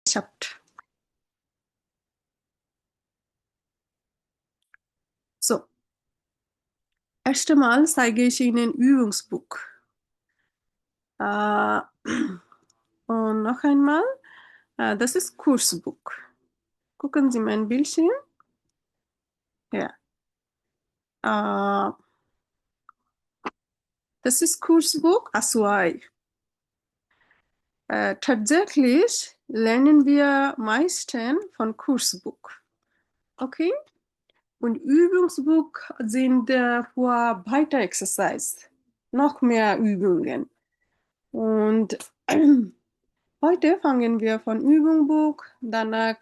Gemeinschaft. So, erst einmal zeige ich Ihnen Übungsbuch. Und noch einmal, das ist Kursbuch. Gucken Sie mein Bildschirm. Ja. Das ist Kursbuch Aswai. Tatsächlich lernen wir meistens von Kursbuch. Okay? Und Übungsbuch sind für weiter Exercise. Noch mehr Übungen. Und heute fangen wir von Übungsbuch, danach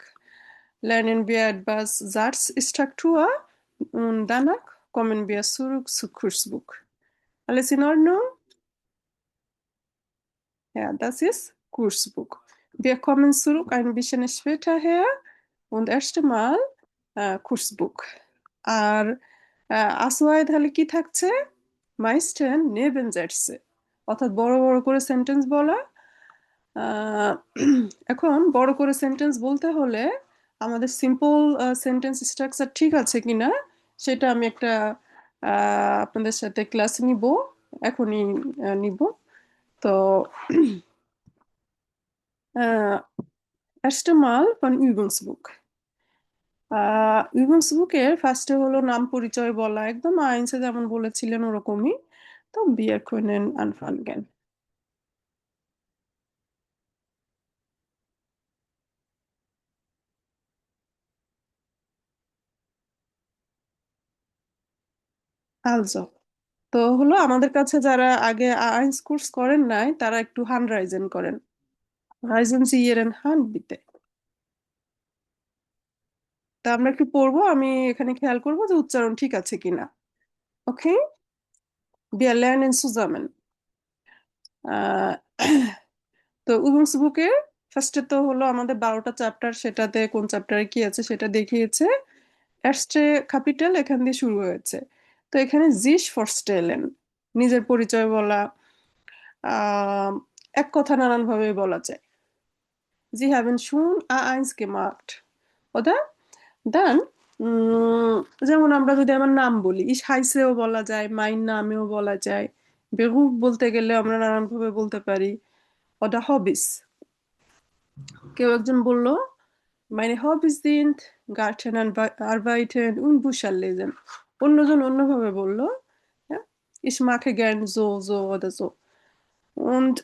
lernen wir etwas Satzstruktur und danach kommen wir zurück zu Kursbuch. Alles in Ordnung? Ja, das ist Kursbuch. Wir kommen zurück ein bisschen später her und erst einmal Kursbuch. আর আসোয়ায় তাহলে কি থাকছে মাইস্টেন নেবেনsätze অর্থাৎ বড় বড় করে sentence বলা এখন বড় করে সেন্টেন্স বলতে হলে আমাদের সিম্পল সেন্টেন্স স্ট্রাকচার ঠিক আছে কিনা সেটা আমি একটা আপনাদের সাথে ক্লাস নিব এখনই নিব তো erste Mal von Übungsbuch. Übungsbucher ফার্স্টে হলো নাম পরিচয় বলা একদম আইনসে যেমন বলেছিলেন ওরকমই তো wir können anfangen. Also, তো হলো আমাদের কাছে যারা আগে আইনস কোর্স করেন নাই তারা একটু হ্যান্ড রাইজেন করেন Ryzen Sie Ihren Hand bitte. তা আমরা একটু পড়বো আমি এখানে খেয়াল করবো যে উচ্চারণ ঠিক আছে কিনা ওকে Wir lernen zusammen. তো উইংসবুকে ফার্স্টে তো হলো আমাদের 12টা চ্যাপ্টার সেটাতে কোন চ্যাপ্টারে কি আছে সেটা দেখিয়েছে এরস্টে ক্যাপিটাল এখান দিয়ে শুরু হয়েছে তো এখানে জিস ফরস্টেলেন নিজের পরিচয় বলা এক কথা নানান ভাবে বলা যায় Sie haben schon A1 gemacht oder dann যেমন আমরা যদি আমার নাম বলি ইস হাইসেও বলা যায় মাইন নামেও বলা যায় বেরুফ বলতে গেলে আমরা নানান ভাবে বলতে পারি oder Hobbys কেউ একজন বলল meine Hobbys sind Garten arbeiten und Bücher lesen অন্যজন অন্যভাবে বলল ja? Ich mag gern so oder so und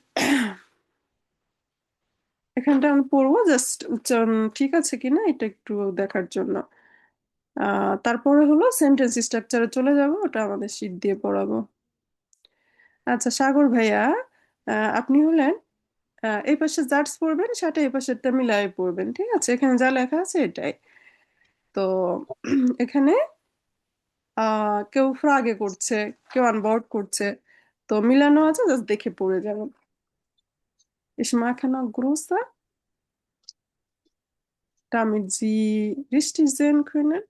এখানটা আমি পড়বো জাস্ট উচ্চারণ ঠিক আছে কিনা এটা একটু দেখার জন্য তারপরে হলো সেন্টেন্স স্ট্রাকচারে চলে যাব ওটা আমাদের শীট দিয়ে পড়াবো আচ্ছা সাগর ভাইয়া আপনি হলেন এই পাশে জার্স পড়বেন সেটা এই পাশেরটা মিলাই পড়বেন ঠিক আছে এখানে যা লেখা আছে এটাই তো এখানে কেউ ফ্রাগে করছে কেউ আনবোর্ড করছে তো মিলানো আছে জাস্ট দেখে পড়ে যাবেন Ich mache noch große, damit Sie richtig sehen können.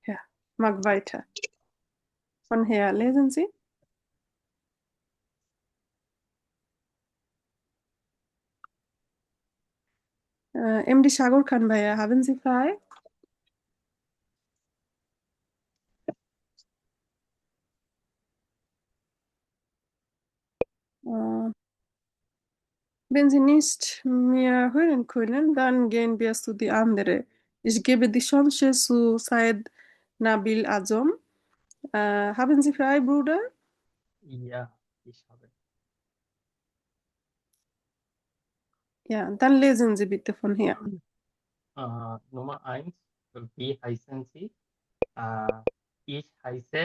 Ja, mag weiter. Von her lesen Sie. MD Sagar Khan ভাইয়া, haben Sie frei? Wenn Sie nicht mehr hören können, dann gehen wir zu die andere. Ich gebe die Chance zu Said Nabil Azam. Haben Sie frei, Bruder? Ja, ich habe. Ja, dann lesen Sie bitte von hier. Nummer 1, wie heißen Sie? Ich heiße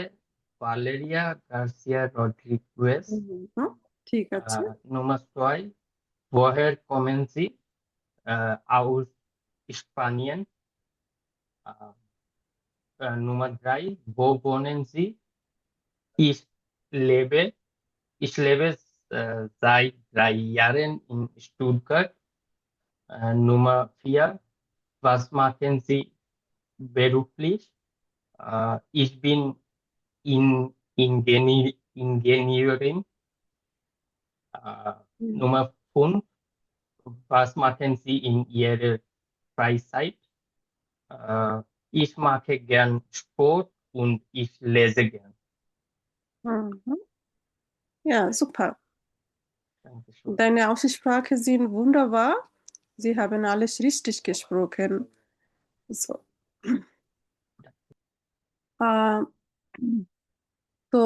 Valeria Garcia Rodriguez. ঠিক আছে Nummer 2, woher kommen Sie? Aus Spanien. Nummer 3, wo wohnen Sie? Ich lebe, ich lebe seit 3 Jahren in Stuttgart. Nummer 4, was machen Sie beruflich? Ich bin Ingenieurin. Nummer 5, Was machen Sie in Ihrer Freizeit? Äh, Ich mache gern Sport und ich lese gern. Mhm. Ja, super. Dankeschön. Deine Aussprache sind wunderbar. Sie haben alles richtig gesprochen. So. আহ, তো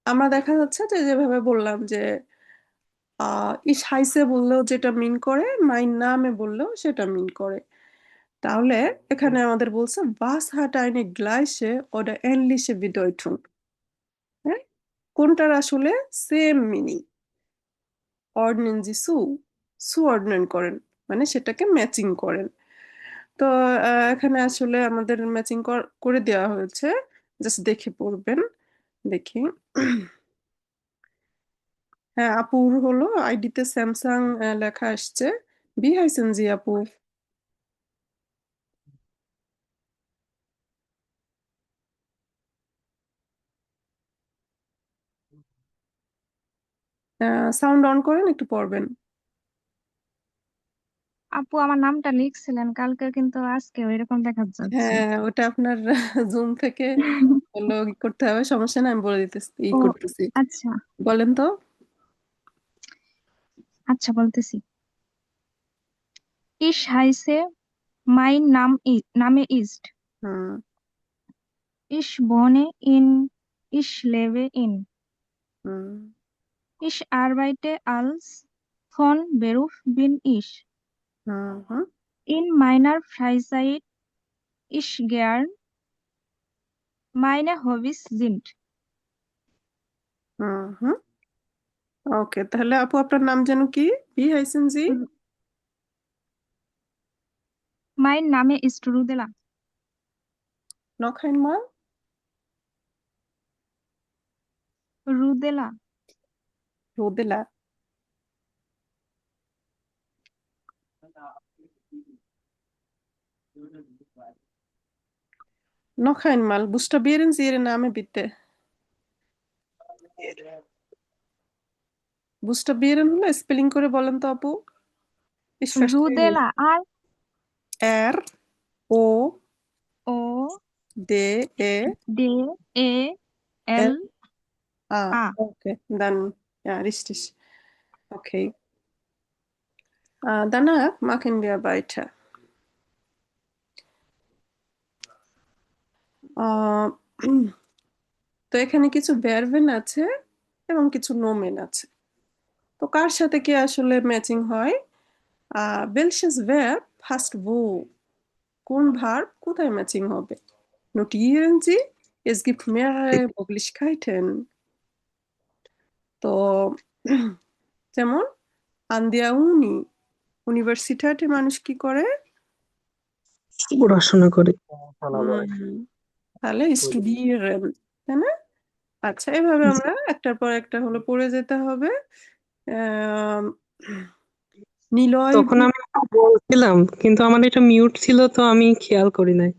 আমরা দেখা যাচ্ছে যে যেভাবে বললাম যে ইস হাইসে বললেও যেটা মিন করে মাইন নামে বললেও সেটা মিন করে। তাহলে এখানে আমাদের বলছে was hat eine gleiche oder ähnliche Bedeutung, হ্যাঁ, কোনটার আসলে same meaning. ordnen Sie zu, সুঅর্ডিনেট করেন, মানে সেটাকে ম্যাচিং করেন। তো এখানে আসলে আমাদের ম্যাচিং করে দেওয়া হয়েছে, জাস্ট দেখে পড়বেন। দেখি। হ্যাঁ, আপুর হলো আইডিতে স্যামসাং লেখা আসছে। বি হাইসেন জি আপু। সাউন্ড অন করেন, একটু পড়বেন। আপু আমার নামটা লিখছিলেন কালকে, কিন্তু আজকে এরকম দেখা যাচ্ছে। হ্যাঁ, ওটা আপনার জুম থেকে হলো ই করতে হবে, সমস্যা না, আমি বলে দিতেছি, ই ও করতেছি। আচ্ছা বলেন তো। আচ্ছা, বলতেছি। ইস হাইসে মাইন নামে ইস্ট। হুম ইস বনে ইন ইস লেবে ইন হুম ইস আরবাইটে আলস ফন বেরুফ বিন ইস হুম হুম ইন মাইনার ফ্রাইসাইট ইস গেয়ার্ন মাইনে হবিস জিন্ট। হুম হুম। ওকে, তাহলে আপু আপনার নাম যেন কি? বি হাইসেন জি। মাইন নামে ইস্ট Rudela. noch einmal। Rudela. Rodela. noch einmal, buchstabieren Sie Ihren Namen bitte। বুস্টাবিয়েরেন হলো স্পেলিং করে বলেন তো আপু। Ich verstehe nicht। রুদেলা আর R O ও D E ডে এ এল L A। আ। Okay, dann ja, richtig. Okay. Danach machen wir weiter. আহ, তো এখানে কিছু ভার্বেন আছে এবং কিছু নোমেন আছে। তো কার সাথে কি আসলে ম্যাচিং হয়? welches Verb passt wo? কোন ভার্ব কোথায় ম্যাচিং হবে? Notieren Sie, es gibt mehrere Möglichkeiten। তো যেমন an der Uni, ইউনিভার্সিটিতে মানুষ কি করে? পড়াশোনা করে। হুম, তাহলে স্টুডিয়েন্ট, তাই না? আচ্ছা, এভাবে আমরা একটার পর একটা হলো পড়ে যেতে হবে। আম, নিলয় তখন আমি বলছিলাম, কিন্তু আমার এটা মিউট ছিল তো আমি খেয়াল করি নাই।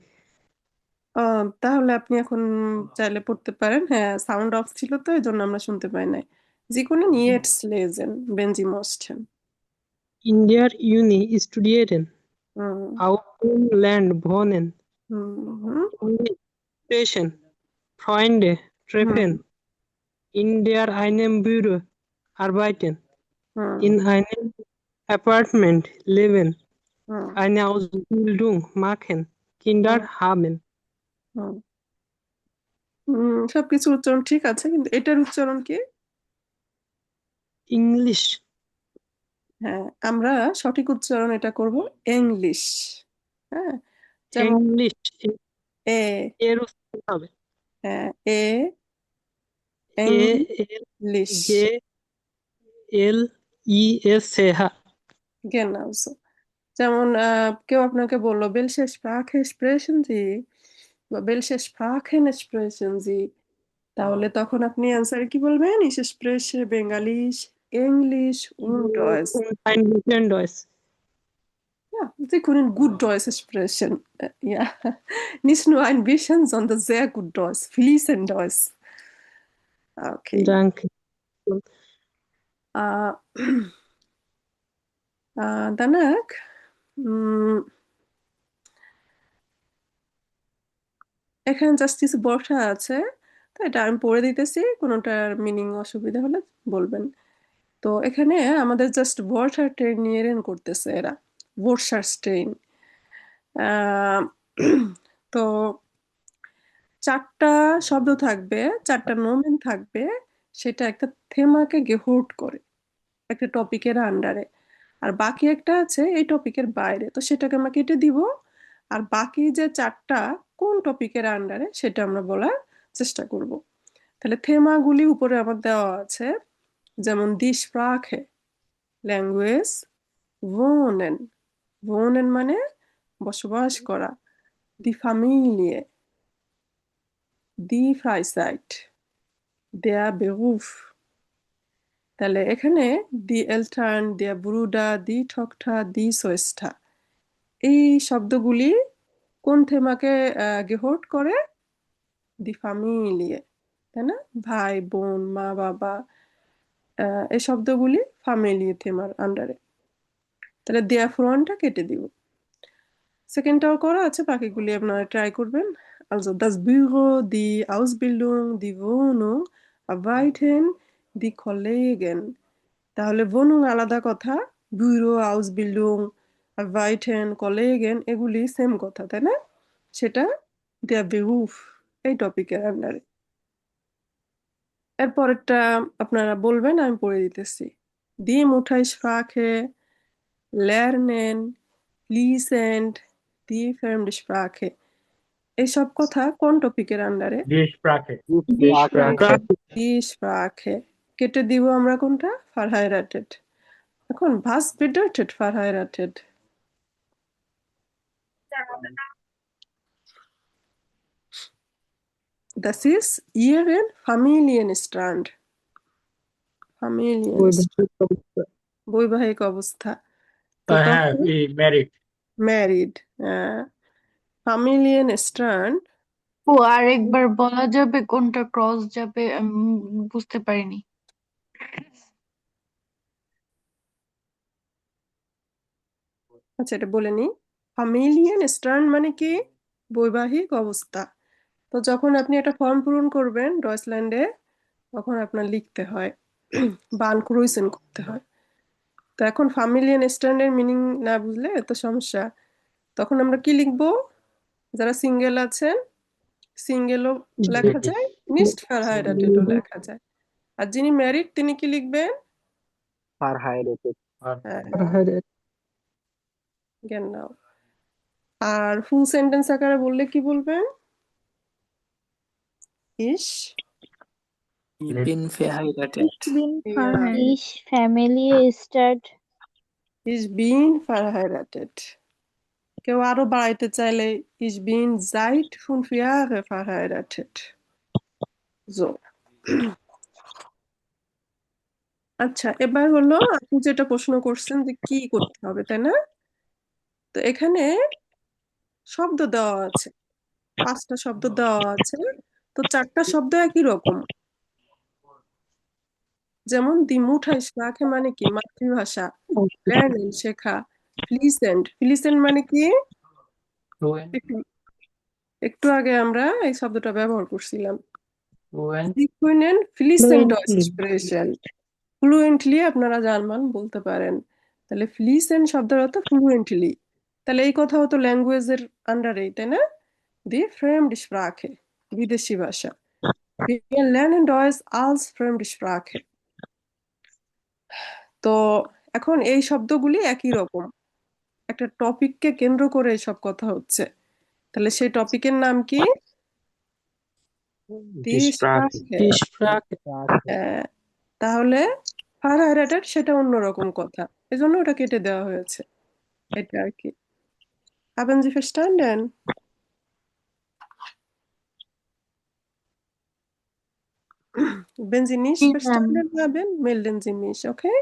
তাহলে আপনি এখন চাইলে পড়তে পারেন। হ্যাঁ, সাউন্ড অফ ছিল তো এই জন্য আমরা শুনতে পাই নাই। Sie können jetzt lesen, wenn Sie möchten। ইন্ডিয়ার ইউনি স্টুডিয়েটেন হুম আউট ল্যান্ড ভনেন হুম হুম স্টেশন ফ্রয়েন্ডে ট্রেফেন হুম in der einem Büro arbeiten, হুম in einem Apartment leben, হুম eine Ausbildung machen, Kinder হুম haben. হুম। সবকিছু উচ্চারণ ঠিক আছে, কিন্তু এটার উচ্চারণ কি? ইংলিশ। হ্যাঁ, আমরা সঠিক উচ্চারণ এটা করব ইংলিশ। হ্যাঁ, যেমন ইংলিশ এ, এর উচ্চারণ হবে হ্যাঁ, A A L English. J L E S A হা। genau so। যেমন কেউ আপনাকে বললো welche Sprache sprechen Sie বা welche Sprachen sprechen Sie, তাহলে তখন আপনি অ্যান্সারে কি বলবেন? Ich spreche Bengalisch, Englisch und Deutsch। Und ein bisschen Deutsch. Ja, Sie können gut Deutsch sprechen. Ja, nicht nur ein bisschen, sondern sehr gut Deutsch, fließend Deutsch। Okay। Danke. Äh, danach উম, এখানে just কিছু বর্ষা আছে, তো এটা আমি পড়ে দিতেছি, কোনোটার meaning অসুবিধা হলে বলবেন। তো এখানে আমাদের জাস্ট বর্ষার ট্রেন নিয়ে করতেছে এরা, বর্ষার ট্রেন। তো চারটা শব্দ থাকবে, চারটা নোমেন থাকবে, সেটা একটা থেমাকে গেহোট করে একটা টপিকের আন্ডারে। আর বাকি একটা আছে এই টপিকের বাইরে, তো সেটাকে আমরা কেটে দিব। আর বাকি যে চারটা কোন টপিকের আন্ডারে সেটা আমরা বলার চেষ্টা করব। তাহলে থেমাগুলি উপরে আমার দেওয়া আছে, যেমন দি স্প্রাখে, ল্যাঙ্গুয়েজ, wohnen, wohnen মানে বসবাস করা, দি Familie, দি Freizeit, der Beruf। তাহলে এখানে দি Eltern, der Bruder, die Tochter, die Schwester, এই শব্দগুলি কোন থেমাকে গেহোট করে? দি Familie, তাই না? ভাই বোন মা বাবা, এই শব্দগুলি ফ্যামিলি থেমার আন্ডারে। তাহলে দেয়া ফ্রনটা কেটে দিব। সেকেন্ডটাও করা আছে, বাকিগুলি আপনারা ট্রাই করবেন। Also das Büro, die Ausbildung, die Wohnung, Arbeiten, die Kollegen। তাহলে wohnung আলাদা কথা, ব্যুরো, Ausbildung, Arbeiten, Kollegen এগুলি সেম কথা, তাই না? সেটা der Beruf এই টপিকের আন্ডারে। এরপরেরটা আপনারা বলবেন, আমি পড়ে দিতেছি। Die Muttersprache, lernen, fließend, die Fremdsprache। এইসব কথা কোন টপিকের আন্ডারে? Die Sprache, Sprache. Die Sprache। কেটে দিব আমরা কোনটা? verheiratet। এখন was bedeutet verheiratet? Das ist ihren Familienstand। Familienstand, বৈবাহিক অবস্থা। তো তখন married, ম্যারিড, Familienstand। ও আরেকবার বলা যাবে কোনটা ক্রস যাবে? আমি বুঝতে পারিনি। আচ্ছা, এটা বলে নি। Familienstand মানে কি? বৈবাহিক অবস্থা। তো যখন আপনি একটা ফর্ম পূরণ করবেন ডয়েচল্যান্ডে, তখন আপনার লিখতে হয় বানক্রুইসেন করতে হয়। তো এখন Familienstand-এর মিনিং না বুঝলে তো সমস্যা। তখন আমরা কি লিখবো? যারা সিঙ্গেল আছেন, সিঙ্গেলও লেখা British, যায়, নিস্ট ভার্হাইরাটেডও লেখা যায়। আর যিনি ম্যারিড তিনি কি লিখবেন? verheiratet, or হ্যাঁ, জ্ঞান নাও। আর ফুল সেন্টেন্স আকারে বললে কি বলবেন? ইস ich let bin verheiratet, Ich bin verheiratet. Ich Familie Start ইস বিন ভার্হাইরাটেড। কেউ আরো বাড়াইতে চাইলে ইস বিন seit 5 Jahre verheiratet। So, আচ্ছা, এবার হলো আপনি যেটা প্রশ্ন করছেন যে কি করতে হবে, তাই না? তো এখানে শব্দ দেওয়া আছে, 5টা শব্দ দেওয়া আছে। তো 4টা শব্দ একই রকম। যেমন দি মুঠাই স্প্রাখে মানে কি? মাতৃভাষা। lernen শেখা। ফ্লিসেন্ট, ফ্লিসেন্ট মানে কি? fluent, একটু একটু আগে আমরা এই শব্দটা ব্যবহার করছিলাম। fluent, Sie können fließend Deutsch Fluently। sprechen। Fluently আপনারা জার্মান বলতে পারেন। তাহলে ফ্লিসেন্ট শব্দের অর্থ ফ্লুয়েন্টলি। তাহলে এই কথাও তো ল্যাঙ্গুয়েজের আন্ডারেই, তাই না? দি ফ্রেমড স্প্রাখে, বিদেশি ভাষা। Wir lernen Deutsch als Fremdsprache। তো এখন এই শব্দগুলি একই রকম, একটা টপিককে কেন্দ্র করে সব কথা হচ্ছে। তাহলে সেই টপিকের নাম কি? die Sprache, স্প্রাখে। Die Sprache। তাহলে ভার্হাইরাটেড সেটা অন্যরকম কথা, এজন্য ওটা কেটে দেওয়া হয়েছে, এটা আর কি। Haben Sie verstanden? Wenn Sie nicht জি ma'am. verstanden haben, melden Sie mich, okay?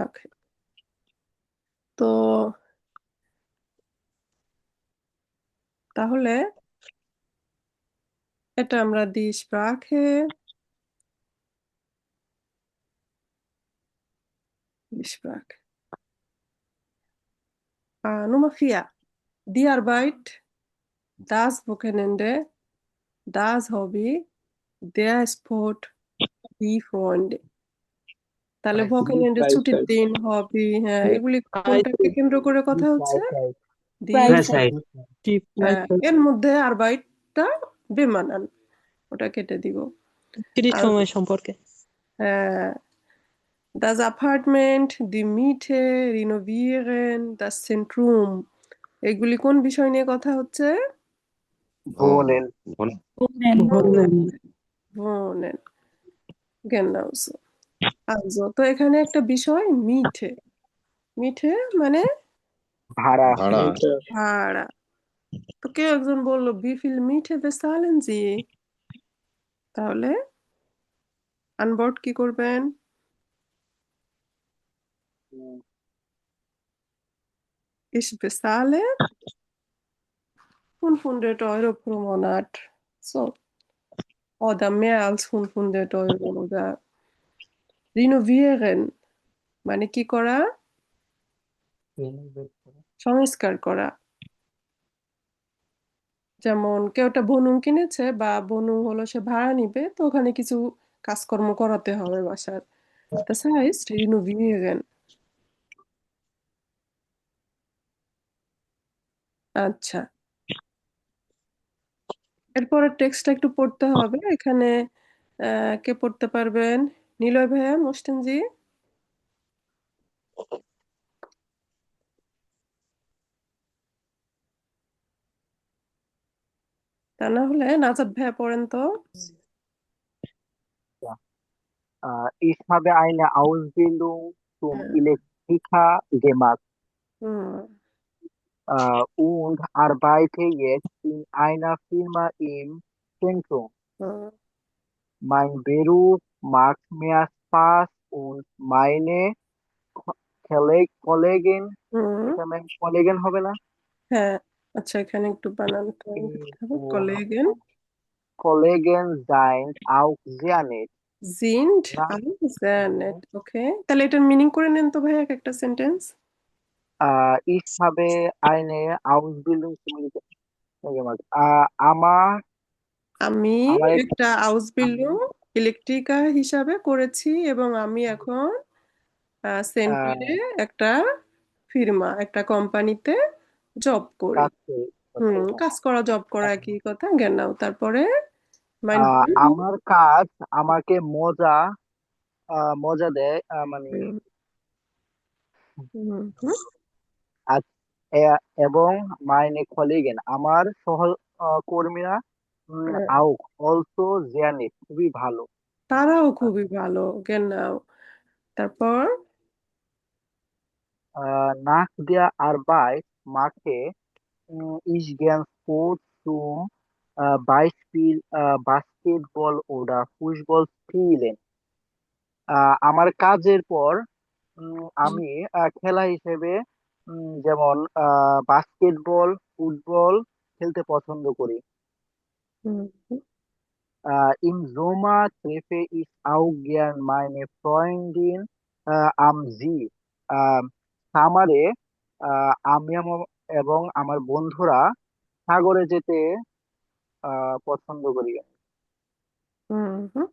Okay. তো তাহলে এটা আমরা die Sprache, die Sprache। Nummer 4. Die Arbeit, das Wochenende, das Hobby, der Sport, die Freunde. তাহলে Right. ভোকেনেন্ডে প্রাইস ছুটির side দিন, হবি, হ্যাঁ, এগুলি price কোনটাকে কেন্দ্র করে কথা হচ্ছে? প্রাইস সাইড দি Price সাইড জি প্রাইস এর মধ্যে আরবাইটটা বেমানান, ওটা কেটে দিব। 30 আর সময় সম্পর্কে। das Apartment, die Miete, renovieren, das Zentrum, এগুলি কোন বিষয় নিয়ে কথা হচ্ছে? ভুবনেন Wohnen. বললেন Wohnen, genau so. Also, তো এখানে একটা বিষয় মিঠে, মিঠে মানে ভাড়া ভাড়া মিটার ভাড়া। তো কেউ একজন বললো wie viel Miete bezahlen Sie? তাহলে আনবোর্ড কি করবেন? Ich bezahle 500 € pro Monat. So. Oder mehr als 500 € oder renovieren মানে কি করা? Renovate করা। সংস্কার করা। যেমন কেউ একটা বনু কিনেছে বা বনু হলো সে ভাড়া নিবে, তো ওখানে কিছু কাজকর্ম করাতে হবে বাসার। Das heißt renovieren. আচ্ছা, এরপরের টেক্সটটা একটু পড়তে হবে। এখানে কে পড়তে পারবেন? নিলয় ভাইয়া, মোস্টেনজি? তা না হলে নাজাত ভাইয়া পড়েন তো। Ich habe eine Ausbildung zum হ্যাঁ, Elektriker gemacht hmm, und arbeite jetzt in einer Firma im Zentrum. Hmm, Mein Beruf macht mir Spaß und meine Kollegen, হুম, এখানে Kollegen হবে না? হ্যাঁ। আচ্ছা, এখানে একটু বানান করে লিখতে হবে। কলেগেন Kollegen sind auch sehr nett. sind না, alle sehr nett. ওকে, তাহলে এটার মিনিং করে নেন তো ভাই এক একটা sentence. Ich habe eine Ausbildung zum Elektriker gemacht. আমি আমার একটা আমি আউসবিল্ডিং ইলেকট্রিকার হিসাবে করেছি এবং আমি এখন আহ, সেন্টারে একটা ফির্মা, একটা কোম্পানিতে জব করি। কাজ করছি। কাজ করা, জব করা একই কথা, জ্ঞান নাও। তারপরে মাইন্ড। আমার কাজ আমাকে মজা দেয়, মানে আজ- এবং মাইনে কলিগেন আমার সহকর্মীরা আও অলসো জিয়ানি খুবই ভালো। তারাও খুবই ভালো, জ্ঞান নাও। তারপর Nach der Arbeit mache ich gern Sport, zum Beispiel Basketball oder Fußball spielen. আমার কাজের পর আমি খেলা হিসেবে যেমন বাস্কেটবল, ফুটবল খেলতে পছন্দ করি। হুম, Im Sommer treffe ich auch gern meine Freundin am See. সামারে আমি এবং আমার বন্ধুরা সাগরে যেতে পছন্দ করি। হুম, হুম,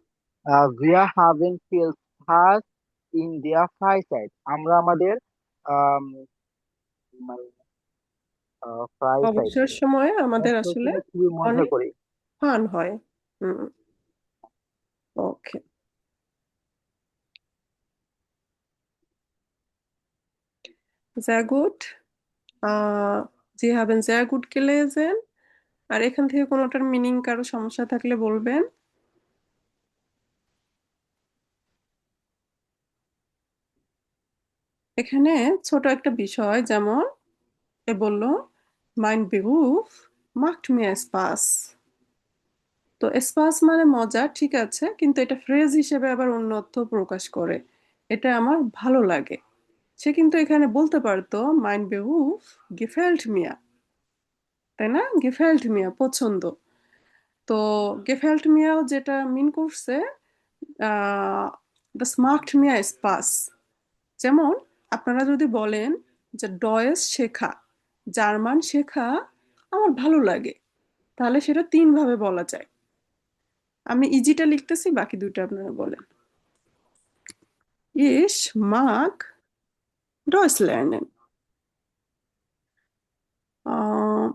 Wir haben viel Spaß in der Freizeit. আমরা আমাদের আম, মানে Freizeit অবসর সময়ে আমাদের অবসর আসলে সময় খুবই মজা অনেক করি। ফান হয়। ওকে, sehr gut. Sie haben sehr gut gelesen. আর এখান থেকে কোনোটার মিনিং কারো সমস্যা থাকলে বলবেন। এখানে ছোট একটা বিষয়, যেমন এ বলল mein Beruf macht mir Spaß। তো স্পাস মানে মজা, ঠিক আছে, কিন্তু এটা ফ্রেজ হিসেবে আবার অন্য অর্থ প্রকাশ করে। এটা আমার ভালো লাগে। সে কিন্তু এখানে বলতে পারতো mein Beruf gefällt mir, তাই না? gefällt mir পছন্দ। তো gefällt mir যেটা মিন করছে das macht mir Spaß। যেমন আপনারা যদি বলেন যে ডয়েস শেখা, জার্মান শেখা আমার ভালো লাগে, তাহলে সেটা 3 ভাবে বলা যায়। আমি ইজিটা লিখতেছি, বাকি দুটো আপনারা বলেন। Ich mag Deutsch lernen. আহ,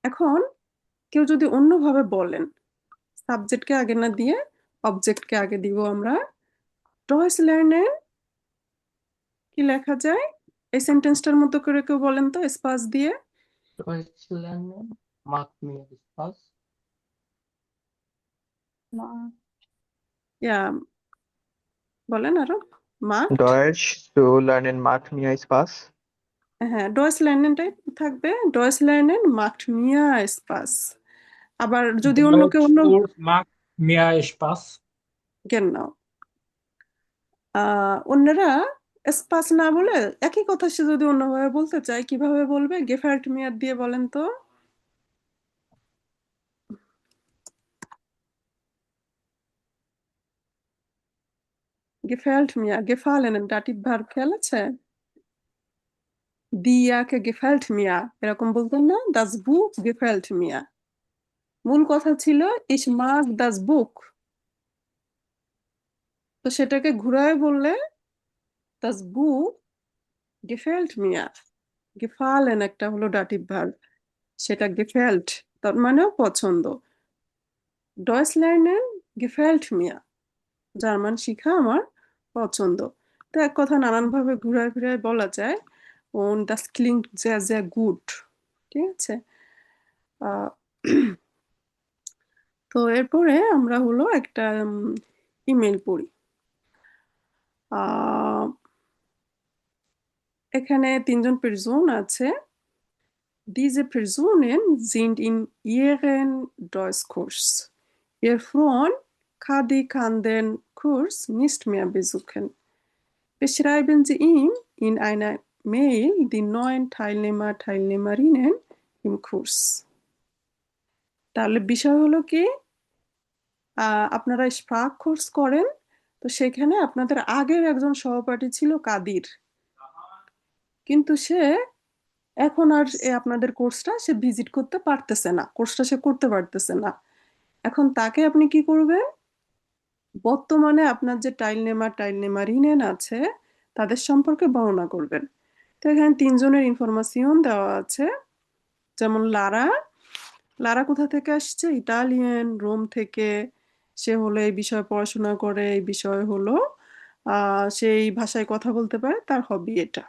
এখন কেউ যদি অন্যভাবে বলেন, সাবজেক্টকে আগে না দিয়ে অবজেক্টকে আগে দিব আমরা। ডয়েস lernen কি লেখা যায়? এই সেন্টেন্সটার মতো করে কেউ বলেন তো, স্পাস দিয়ে। Deutschland macht mir Spaß. ইয়া, বলেন আরো। Marked, Deutsch zu lernen macht mir Spaß. হ্যাঁ ডয়েস lernen-টাই থাকবে। ডয়েস lernen macht mir Spaß। আবার যদি অন্য কেউ Deutsch অন্য, Kurs macht mir Spaß. genau, অন্যরা স্পাস না বলে একই কথা সে যদি অন্যভাবে বলতে চায়, কিভাবে বলবে? গেফার্ট মিয়ার দিয়ে বলেন তো। গেফাল্ট মিয়া, গেফালেন ডাটিভ ভার্ব খেয়াল আছে? দিয়াকে গেফাল্ট মিয়া এরকম বলতেন না? দাস বুক গেফাল্ট মিয়া। মূল কথা ছিল ইস মাগ দাস বুক, তো সেটাকে ঘুরায় বললে দাস বুক গেফাল্ট মিয়া। গেফালেন একটা হলো ডাটিভ ভার্ব, সেটা গেফাল্ট তার মানেও পছন্দ। ডয়েস lernen gefällt mir, জার্মান শিখা আমার পছন্দ। তো এক কথা নানান ভাবে ঘুরায় ফিরায় বলা যায়। und das klingt sehr sehr gut, ঠিক আছে? আহ, তো এরপরে আমরা হলো একটা ইমেল পড়ি। আহ, এখানে 3জন পার্সন আছে। Diese Personen sind in ihren Deutschkurs. Ihr Freund Kadi kann den Kurs nicht mehr besuchen. Beschreiben Sie ihm in einer Mail die neuen Teilnehmer, Teilnehmerinnen im Kurs. তাহলে বিষয় হলো কি, আপনারা স্পার্ক কোর্স করেন, তো সেখানে আপনাদের আগের একজন সহপাঠী ছিল কাদির, কিন্তু সে এখন আর আপনাদের কোর্সটা সে ভিজিট করতে পারতেছে না, কোর্সটা সে করতে পারতেছে না। এখন তাকে আপনি কি করবেন? বর্তমানে আপনার যে টাইলনেমারিনেন আছে তাদের সম্পর্কে বর্ণনা করবেন। তো এখানে 3জনের ইনফরমেশন দেওয়া আছে। যেমন লারা, লারা কোথা থেকে আসছে? ইতালিয়ান, রোম থেকে। সে হলো এই বিষয়ে পড়াশোনা করে, এই বিষয় হলো সেই ভাষায় কথা বলতে পারে, তার হবি এটা।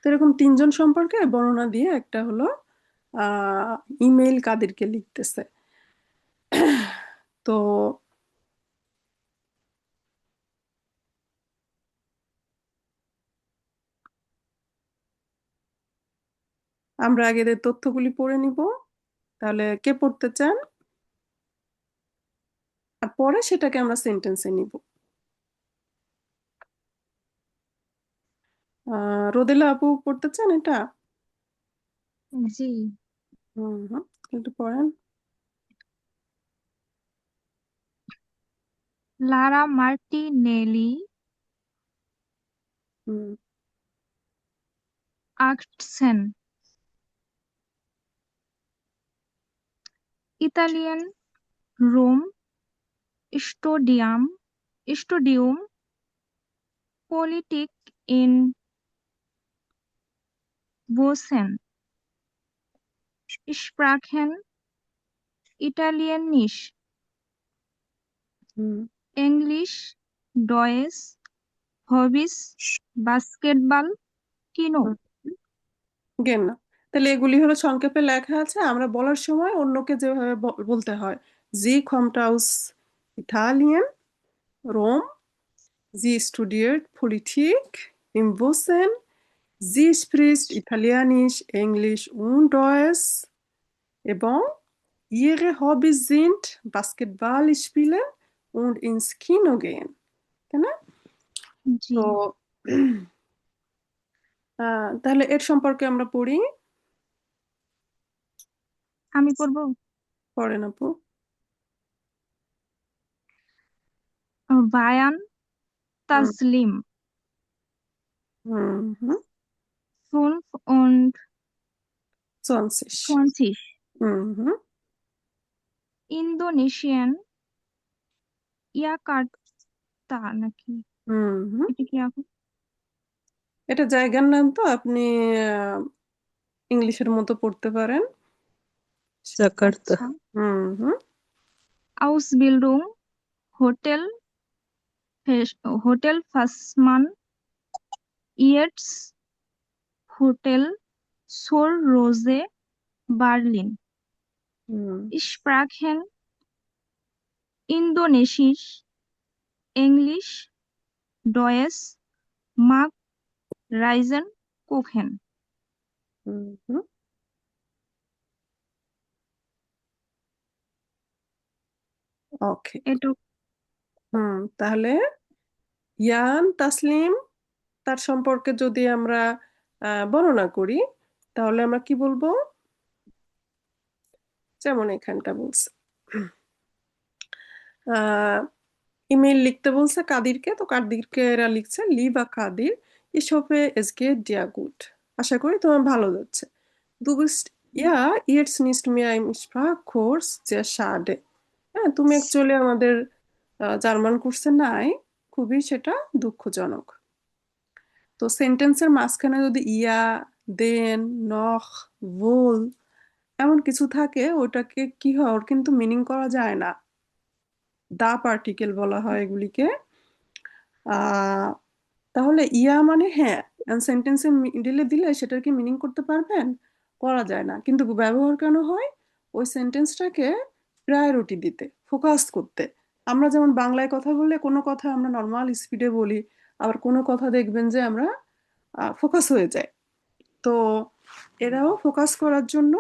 তো এরকম 3জন সম্পর্কে বর্ণনা দিয়ে একটা হলো ইমেল কাদেরকে লিখতেছে। তো আমরা আগে এদের তথ্যগুলি পড়ে নিব। তাহলে কে পড়তে চান? আর পরে সেটাকে আমরা সেন্টেন্সে নিব। রোদেলা আপু পড়তে চান এটা? জি। হুম হুম, একটু পড়েন। Lara Martinelli, hmm 18, Italian, Rome, Studium Politik in Bozen, Sprachen Italienisch, hmm Englisch, Deutsch, Hobbys, Basketball, Kino. হুম, জ্ঞান না। তাহলে এগুলি হলো সংক্ষেপে লেখা আছে, আমরা বলার সময় অন্যকে যেভাবে বলতে হয়। জি kommt aus Italien, Rom, sie studiert Politik in Bozen, sie spricht Italienisch, Englisch und Deutsch এবং ihre Hobbys sind Basketball spielen und ins Kino gehen, তাই না? জি, তো তাহলে এর সম্পর্কে আমরা পড়ি। আমি পড়বো। পড়েন আপু। Bayan হুম Taslim হুম হুম 25 20 হুম হুম Indonesian Jakarta নাকি হুম হুম এটা কি আপু? এটা জায়গার নাম, তো আপনি ইংলিশের মতো পড়তে পারেন। জাকার্তা। আচ্ছা। হুম হুম Ausbildung Hotel Hotel Fassmann Yates Hotel Sur Rose Berlin হুম Sprachen Indonesisch Englisch Deutsch Mag Reisen Kochen হুম হুম ওকে। এটা তাহলে ইয়ান তাসলিম তার সম্পর্কে যদি আমরা বর্ণনা করি, তাহলে আমরা কি বলবো? যেমন এখানটা বলছে, ইমেল লিখতে বলছে কাদিরকে, তো কাদিরকে এরা লিখছে লিবা কাদির ইসোফে এসকে ডিয়া গুড, আশা করি তোমার ভালো যাচ্ছে। দু বিস্ট ইয়া ইয়েটস নিস্ট মিয়া ইম কোর্স যে সাডে। হ্যাঁ, তুমি অ্যাকচুয়ালি আমাদের জার্মান কোর্সে নাই, খুবই সেটা দুঃখজনক। তো সেন্টেন্সের মাঝখানে যদি ইয়া, দেন, নখ, ভোল এমন কিছু থাকে, ওটাকে কি হয়, ওর কিন্তু মিনিং করা যায় না। দা পার্টিকেল বলা হয় এগুলিকে। আহ তাহলে ইয়া মানে হ্যাঁ, সেন্টেন্সের মিডিলে দিলে সেটার কি মিনিং করতে পারবেন? করা যায় না, কিন্তু ব্যবহার কেন হয়? ওই সেন্টেন্সটাকে প্রায়োরিটি দিতে, ফোকাস করতে। আমরা যেমন বাংলায় কথা বললে কোনো কথা আমরা নর্মাল স্পিডে বলি, আবার কোনো কথা দেখবেন যে আমরা ফোকাস হয়ে যায়। তো এরাও ফোকাস করার জন্য,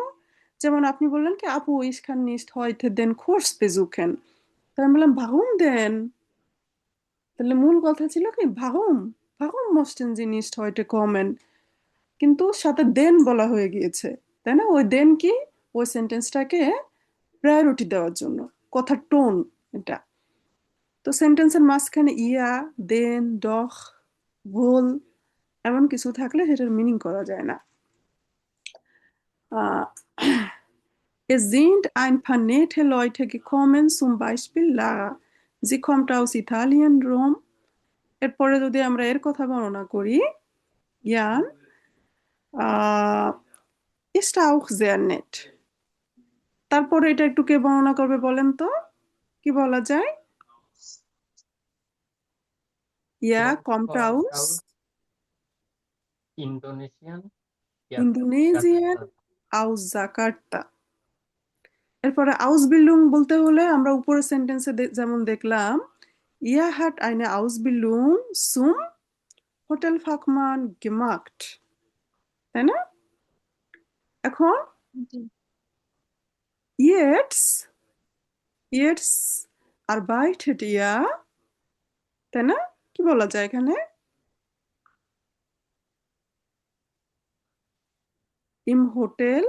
যেমন আপনি বললেন কি আপু ich kann nicht heute den Kurs besuchen, তো আমি বললাম warum denn, তাহলে মূল কথা ছিল কি warum möchten Sie nicht heute kommen, কিন্তু সাথে দেন বলা হয়ে গিয়েছে, তাই না? ওই দেন কি, ওই সেন্টেন্সটাকে প্রায়োরিটি দেওয়ার জন্য, কথার টোন এটা। তো সেন্টেন্সের মাঝখানে ইয়া, দেন, ডখ, ভুল এমন কিছু থাকলে সেটার মিনিং করা যায় না। আহ Es sind ein paar nette Leute gekommen, zum Beispiel Lara. Sie kommt aus Italien, Rom. এরপরে যদি আমরা এর কথা বর্ণনা করি, Jan ist auch sehr nett. তারপরে এটা একটু কে বর্ণনা করবে বলেন তো, কি বলা যায়? Ja, kommt aus Indonesian Indonesien, Jakarta. aus Jakarta. এরপরে Ausbildung বলতে হলে আমরা উপরের সেন্টেন্সে যেমন দেখলাম, Er hat eine Ausbildung zum Hotelfachmann gemacht, তাই না? এখন জি। jetzt arbeitet er, তাই না? কি বলা যায় এখানে? Im Hotel,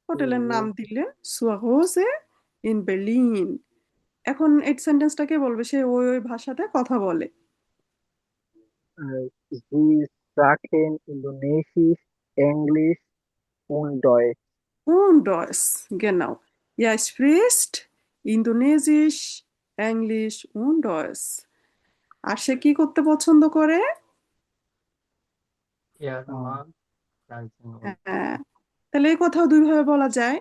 হোটেলের নাম দিলেন সুয়াহোসে ইন বের্লিন। এখন এই সেন্টেন্সটাকে বলবে, সে ওই ওই ভাষাতে কথা বলে। Sie sprachen Indonesisch, Englisch und Deutsch. Und Deutsch, genau. Er spricht Indonesisch, Englisch und Deutsch. আর সে কি করতে পছন্দ করে? এয়ার মাগ রাইসেন হ্যাঁ, তাহলে এই কথাও দুই ভাবে বলা যায়,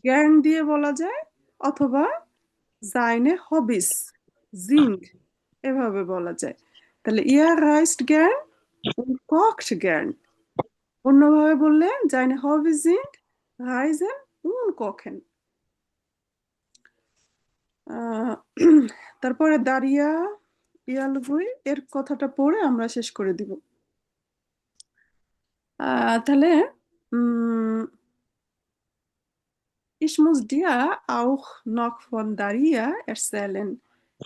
জ্ঞান দিয়ে বলা যায়, অথবা seine Hobbys sind এভাবে বলা যায়। তাহলে er reist gern und kocht gern। অন্যভাবে বললে seine Hobbys sind reisen und kochen। আহ, তারপরে দাঁড়িয়া ইয়ালগুই এর কথাটা পড়ে আমরা শেষ করে দিব। তাহলে ich muss dir auch noch von Daria erzählen।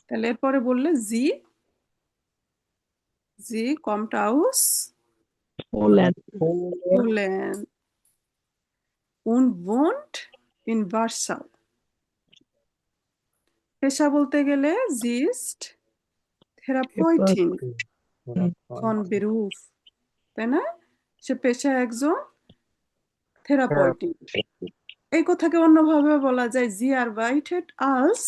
তাহলে এরপরে বললে sie kommt aus Poland. Polen, Polen und wohnt in Warschau। পেশা বলতে গেলে জিস্ট থেরাপয়েটিন ফন বেরুফ, তাই না? সে পেশা একজন থেরাপয়েটিন। এই কথাকে অন্যভাবে বলা যায় জি আরবাইটেট আলস,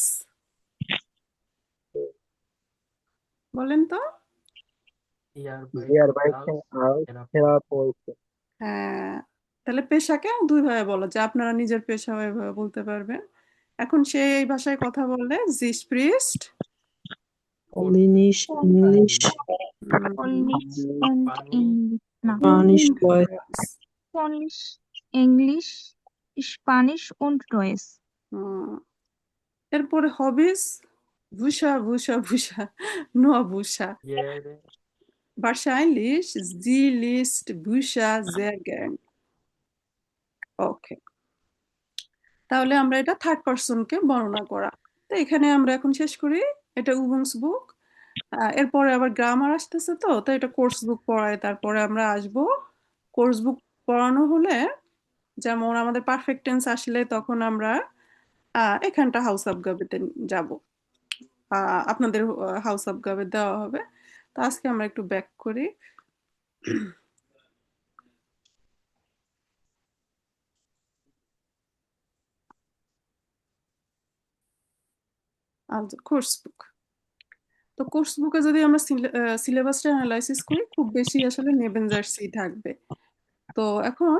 বলেন তো। Wir arbeiten als Therapeuten. হ্যাঁ, তাহলে পেশাকে দুইভাবে বলা যায়, আপনারা নিজের পেশা এভাবে বলতে পারবেন। এখন সে এই ভাষায় কথা বললে জি স্প্রিস্ট Polnisch, English, Polish and English. Na, Spanish, Deutsch. Polish, English, Spanish und Deutsch. এরপরে হবিস ভুষা ভুষা ভুষা নোয়া ভুষা wahrscheinlich sie liest Bücher sehr gern. ওকে, তাহলে আমরা এটা থার্ড পার্সনকে বর্ণনা করা। তো এখানে আমরা এখন শেষ করি। এটা উবুংস বুক। এরপরে আবার গ্রামার আসতেছে, তো তাই এটা কোর্স বুক পড়ায়। তারপরে আমরা আসবো কোর্স বুক পড়ানো হলে, যেমন আমাদের পারফেক্ট টেন্স আসলে তখন আমরা এখানটা হাউস অফ গাবেতে যাব, আপনাদের হাউস অফ গাবে দেওয়া হবে। তো আজকে আমরা একটু ব্যাক করি। কোর্স বুক। তো কোর্স বুকে যদি আমরা সিলেবাসটা অ্যানালাইসিস করি, খুব বেশি আসলে নেবেনজার্সি থাকবে। তো এখন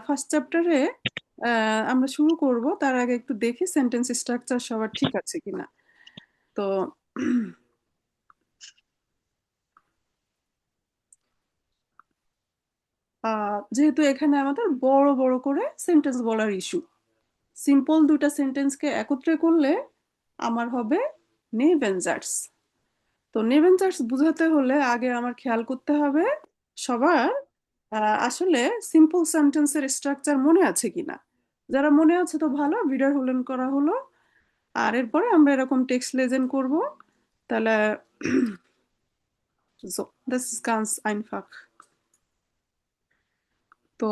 ফার্স্ট চ্যাপ্টারে আমরা শুরু করব, তার আগে একটু দেখি সেন্টেন্স স্ট্রাকচার সবার ঠিক আছে কিনা। তো যেহেতু এখানে আমাদের বড় বড় করে সেন্টেন্স বলার ইস্যু, সিম্পল দুটা সেন্টেন্সকে একত্রে করলে আমার হবে নেভেনজার্স। তো নেভেনজার্স বোঝাতে হলে আগে আমার খেয়াল করতে হবে সবার আসলে সিম্পল সেন্টেন্সের স্ট্রাকচার মনে আছে কিনা। যারা মনে আছে তো ভালো, ভিডিও হলেন করা হলো। আর এরপরে আমরা এরকম টেক্সট লেজেন্ড করব। তাহলে so, das ist ganz einfach. তো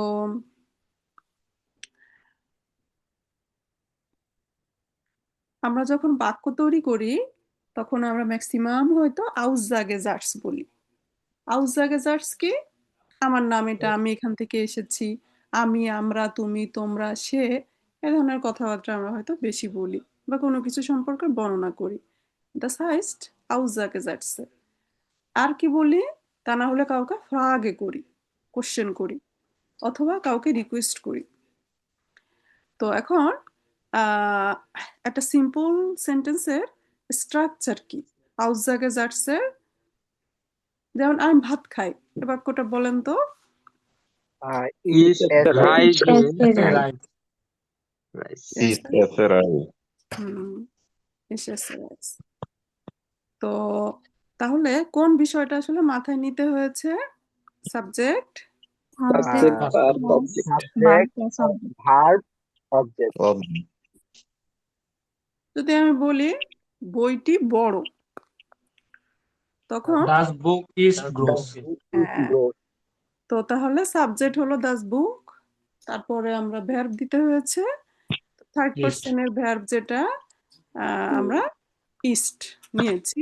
আমরা যখন বাক্য তৈরি করি তখন আমরা ম্যাক্সিমাম হয়তো আউসজাগেজার্স বলি। আউসজাগেজার্স কি? আমার নাম এটা, আমি এখান থেকে এসেছি, আমি, আমরা, তুমি, তোমরা, সে, এ ধরনের কথাবার্তা আমরা হয়তো বেশি বলি বা কোনো কিছু সম্পর্কে বর্ণনা করি। Das heißt Aussagesätze। আর কি বলি? তা না হলে কাউকে ফ্রাগে করি, কোশ্চেন করি, অথবা কাউকে রিকোয়েস্ট করি। তো এখন আহ, একটা সিম্পল সেন্টেন্সের স্ট্রাকচার কি? আউসজাগেজাটসের, যেমন আমি ভাত খাই, এ বাক্যটা বলেন তো। Ich Ich esse reise Right. ist es reise. হুম, এসেছে। তো তাহলে কোন বিষয়টা আসলে মাথায় নিতে হয়েছে? Subject, Subject, uh, verb, Subject. object. subject, verb, object. যদি আমি বলি বইটি বড়, তখন Das Buch ist Das groß. Buch ist হ্যাঁ, groß. তো তাহলে সাবজেক্ট হলো দাস বুক, তারপরে আমরা ভার্ব দিতে হয়েছে থার্ড Ist. পার্সনের ভার্ব, যেটা আমরা ইস্ট নিয়েছি।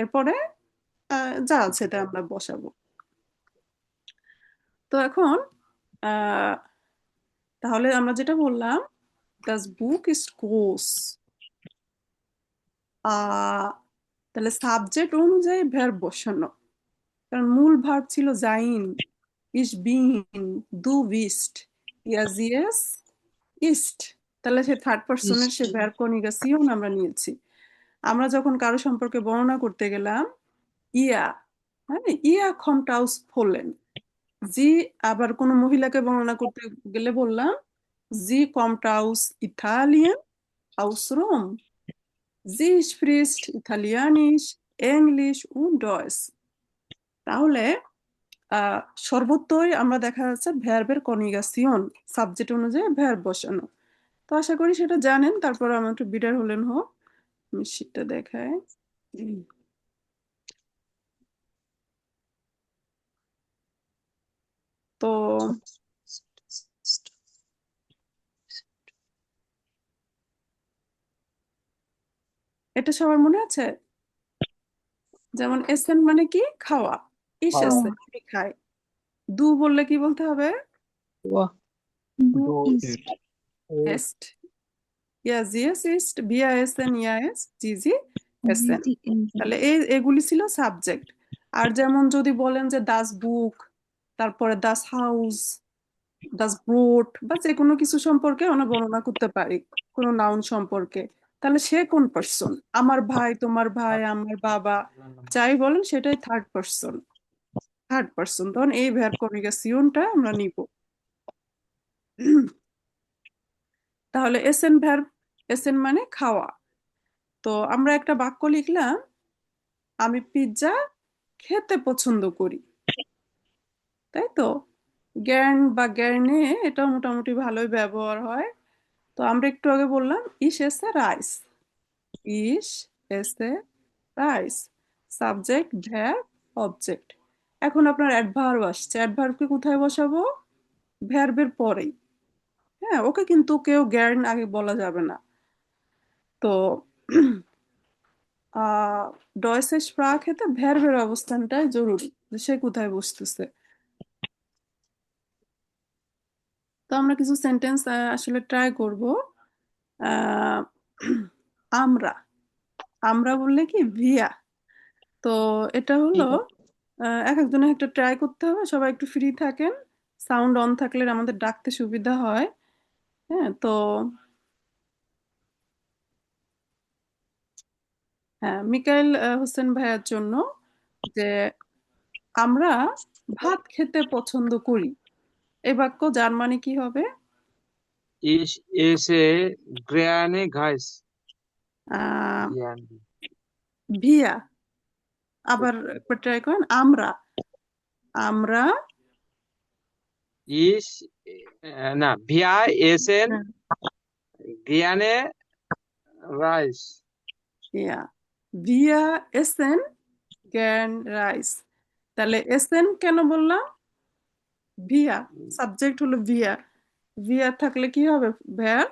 এরপরে যা আছে এটা আমরা বসাবো। তো এখন আহ, তাহলে আমরা যেটা বললাম, দাস বুক ইজ গ্রোস, তাহলে সাবজেক্ট অনুযায়ী ভার্ব বসানো, কারণ মূল ভার্ব ছিল জাইন, ইস বিন, দু বিস্ট, ইয়াস ইয়েস, ইস্ট। তাহলে সে থার্ড পার্সনের সে ভার্ব কনিগাসিয়ন আমরা নিয়েছি। আমরা যখন কারো সম্পর্কে বর্ণনা করতে গেলাম, ইয়া, হ্যাঁ, ইয়া kommt aus Polen, জি, আবার কোনো মহিলাকে বর্ণনা করতে গেলে বললাম জি kommt aus Italien, aus Rom, জি spricht Italienisch, English und Deutsch। তাহলে আহ সর্বত্রই আমরা দেখা যাচ্ছে ভ্যারবের কনিগাসিয়ন, সাবজেক্ট অনুযায়ী ভ্যারব বসানো। তো আশা করি সেটা জানেন। তারপর আমরা একটু বিটার হলেন হোক, আমি শীটটা দেখাই। তো এটা সবার মনে আছে? যেমন এসেন মানে কি? খাওয়া। ইস খাওয়া। এসেন আমি খাই। দু বললে কি বলতে হবে? বাহ, Du Do isst. it. এস্ট। ইয়া জিএস ইস্ট, বিয়া এসেন, ইয়া এস, জিজি এসেন। Sie essen. তাহলে এগুলি ছিল সাবজেক্ট। আর যেমন যদি বলেন যে দাস বুক, তারপরে দাস হাউস, দাস ব্রোট, বা যে কোনো কিছু সম্পর্কে আমরা বর্ণনা করতে পারি, কোনো নাউন সম্পর্কে, তাহলে সে কোন পার্সন? আমার ভাই, তোমার ভাই, আমার বাবা, যাই বলেন সেটাই থার্ড পার্সন। থার্ড পার্সন, তখন এই ভার্ব কনজুগেশনটা আমরা নিব। তাহলে এসেন ভার্ব, এসেন মানে খাওয়া। তো আমরা একটা বাক্য লিখলাম, আমি পিৎজা খেতে পছন্দ করি, তাই তো? জ্ঞান বা জ্ঞানে এটা মোটামুটি ভালোই ব্যবহার হয়। তো আমরা একটু আগে বললাম ইস এসে রাইস, ইস এসে রাইস, সাবজেক্ট ভ্যার্ব অবজেক্ট। এখন আপনার অ্যাডভার্ব আসছে, অ্যাডভার্বকে কোথায় বসাবো? ভ্যার্বের পরেই। হ্যাঁ, ওকে কিন্তু কেউ জ্ঞান আগে বলা যাবে না। তো ডয়েসে স্প্রাখেতে ভ্যার্বের অবস্থানটাই জরুরি, যে সে কোথায় বসতেছে। তো আমরা কিছু সেন্টেন্স আসলে ট্রাই করব। আহ, আমরা, আমরা বললে কি ভিয়া। তো এটা হলো এক একজনের একটা ট্রাই করতে হবে, সবাই একটু ফ্রি থাকেন, সাউন্ড অন থাকলে আমাদের ডাকতে সুবিধা হয়। হ্যাঁ, তো হ্যাঁ, মিকাইল হোসেন ভাইয়ার জন্য, যে আমরা ভাত খেতে পছন্দ করি, এই বাক্য যার মানে কি হবে? Ich esse gerne Reis. আহ Gerne. ভিয়া, আবার একবার ট্রাই করেন। আমরা, আমরা Ich, na, wir essen হ্যাঁ, gerne Reis. ইয়া, ভিয়া এসেন গ্যান রাইস। তাহলে এসেন কেন বললাম? ভিয়া, সাবজেক্ট হলো ভিয়া, ভিয়া থাকলে কি হবে? ভ্যার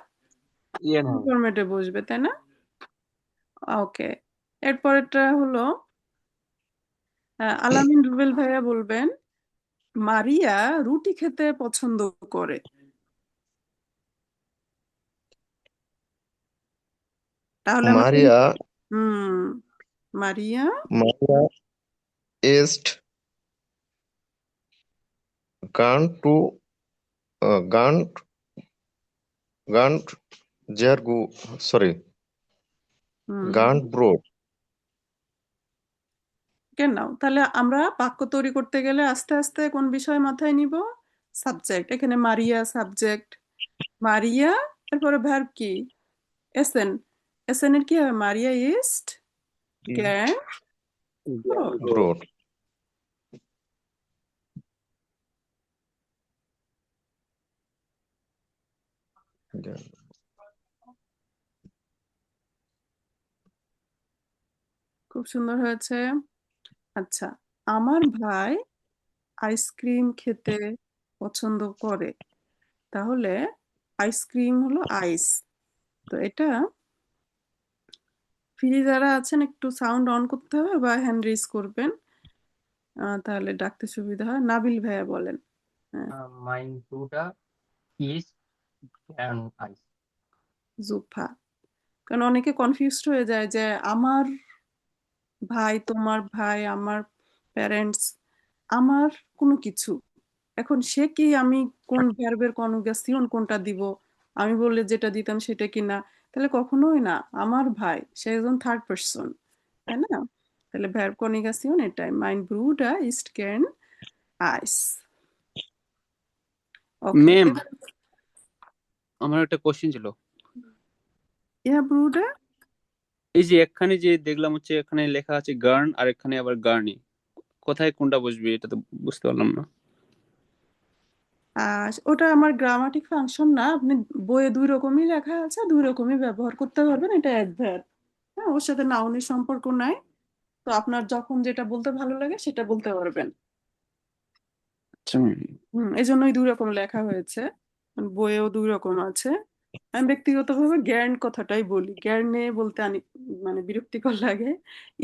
Ian হবে। ফরম্যাটে বসবে, তাই না? ওকে, এরপরেরটা হলো আলামিন রুবেল ভাইয়া বলবেন মারিয়া রুটি খেতে পছন্দ করে। তাহলে আমরা Maria, hmm, Maria Maria ist gone to gone gone their go sorry hmm gone brought কেন? তাহলে আমরা বাক্য তৈরি করতে গেলে আস্তে আস্তে কোন বিষয় মাথায় নিব? সাবজেক্ট। এখানে মারিয়া সাবজেক্ট, মারিয়া, এরপরে ভার্ব কি? এসেন। এসেনের কি হবে? মারিয়া ইস্ট গ্যান ব্রোট। brought. খুব সুন্দর হয়েছে। আচ্ছা, আমার ভাই আইসক্রিম খেতে পছন্দ করে। তাহলে আইসক্রিম হলো আইস। তো এটা ফ্রি যারা আছেন একটু সাউন্ড অন করতে হবে বা হ্যান্ড রেজ করবেন, তাহলে ডাকতে সুবিধা হয়। নাবিল ভাইয়া বলেন। হ্যাঁ, Mein Bruder isst gern Eis. জুফা। কারণ অনেকে কনফিউজড হয়ে যায় যে আমার ভাই, তোমার ভাই, আমার প্যারেন্টস, আমার কোনো কিছু, এখন সে কি, আমি কোন ভার্বের কনজুগেশন কোনটা দিব, আমি বললে যেটা দিতাম সেটা কি না? তাহলে কখনোই না, আমার ভাই সে একজন থার্ড পার্সন, তাই না? তাহলে ভার্ব কনজুগেশন এটাই, মাইন ব্রুডার ইস্ট ক্যান আইস। ওকে, ম্যাম, আমার একটা কোশ্চেন ছিল। ইয়া ব্রুডার, এই যে এখানে যে দেখলাম হচ্ছে এখানে লেখা আছে গার্ন আর এখানে আবার গার্নি, কোথায় কোনটা বসবে এটা তো বুঝতে পারলাম না। ওটা আমার গ্রামাটিক ফাংশন না, আপনি বইয়ে দুই রকমই লেখা আছে, দুই রকমই ব্যবহার করতে পারবেন, এটা অ্যাডভার্ব। হ্যাঁ, ওর সাথে নাউনের সম্পর্ক নাই। তো আপনার যখন যেটা বলতে ভালো লাগে সেটা বলতে পারবেন। আচ্ছা ম্যাম। এই জন্যই দুই রকম লেখা হয়েছে, বইয়েও দুই রকম আছে। আমি ব্যক্তিগতভাবে জ্ঞান কথাটাই বলি, জ্ঞানে বলতে মানে বিরক্তিকর লাগে।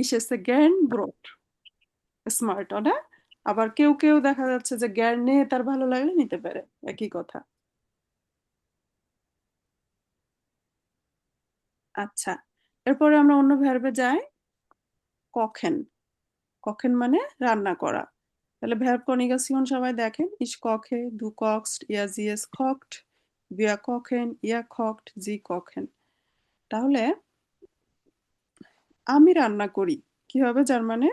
ইসেছে জ্ঞান ব্রট স্মার্ট, না? আবার কেউ কেউ দেখা যাচ্ছে যে জ্ঞানে তার ভালো লাগলে নিতে পারে, একই কথা। আচ্ছা, এরপরে আমরা অন্য ভার্বে যাই। কখেন। কখেন মানে রান্না করা। তাহলে ভার্ব কনিগাসিয়ন সবাই দেখেন। ইস কখে, দু কক্সড, ইয়া জি এস কক্ট, wir kochen, ihr kocht, sie kochen। তাহলে আমি রান্না করি কি হবে জার্মানে?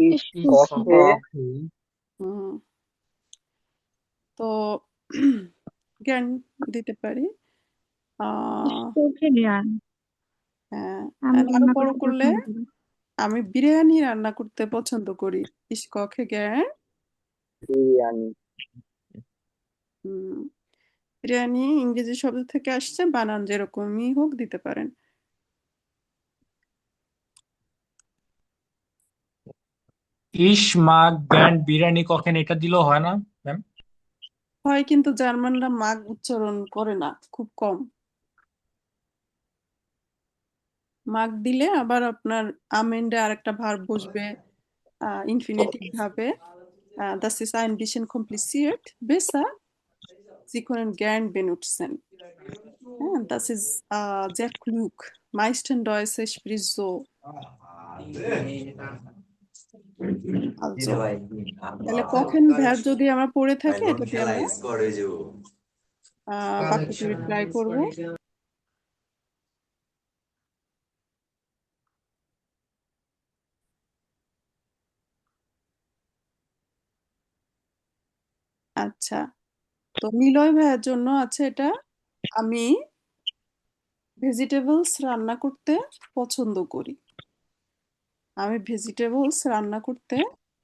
Ich Ich Ich koche। koche, koche, হুম, তো জ্ঞান দিতে পারি। Ich আহ koche gern। হ্যাঁ, আমি and আরো রান্না বড় করতে করলে পছন্দ করি। আমি বিরিয়ানি রান্না করতে পছন্দ করি। ich koche gern। বিরিয়ানি। হুম, বিরিয়ানি ইংরেজি শব্দ থেকে আসছে, বানান যেরকমই হোক দিতে পারেন। Ich mag gern বিরিয়ানি কখেন, এটা দিলেও হয় না ম্যাম? হয়, কিন্তু জার্মানরা মাগ উচ্চারণ করে না, খুব কম। মাগ দিলে আবার আপনার আমেন্ডে আরেকটা ভার্ব বসবে ইনফিনিটিভ ভাবে। Das ist ein bisschen kompliziert. Besser, Sie können gern benutzen. Ja, das ist sehr klug. Meisten Deutsche spricht so. Also, তাহলে কখন ভার্ব যদি আমরা পড়ে থাকি, এটা দিয়ে আমরা বাক্য তৈরি ট্রাই করব। আচ্ছা, তো নিলয় ভাইয়ের জন্য আছে এটা। আমি ভেজিটেবলস রান্না করতে পছন্দ করি। আমি ভেজিটেবলস রান্না করতে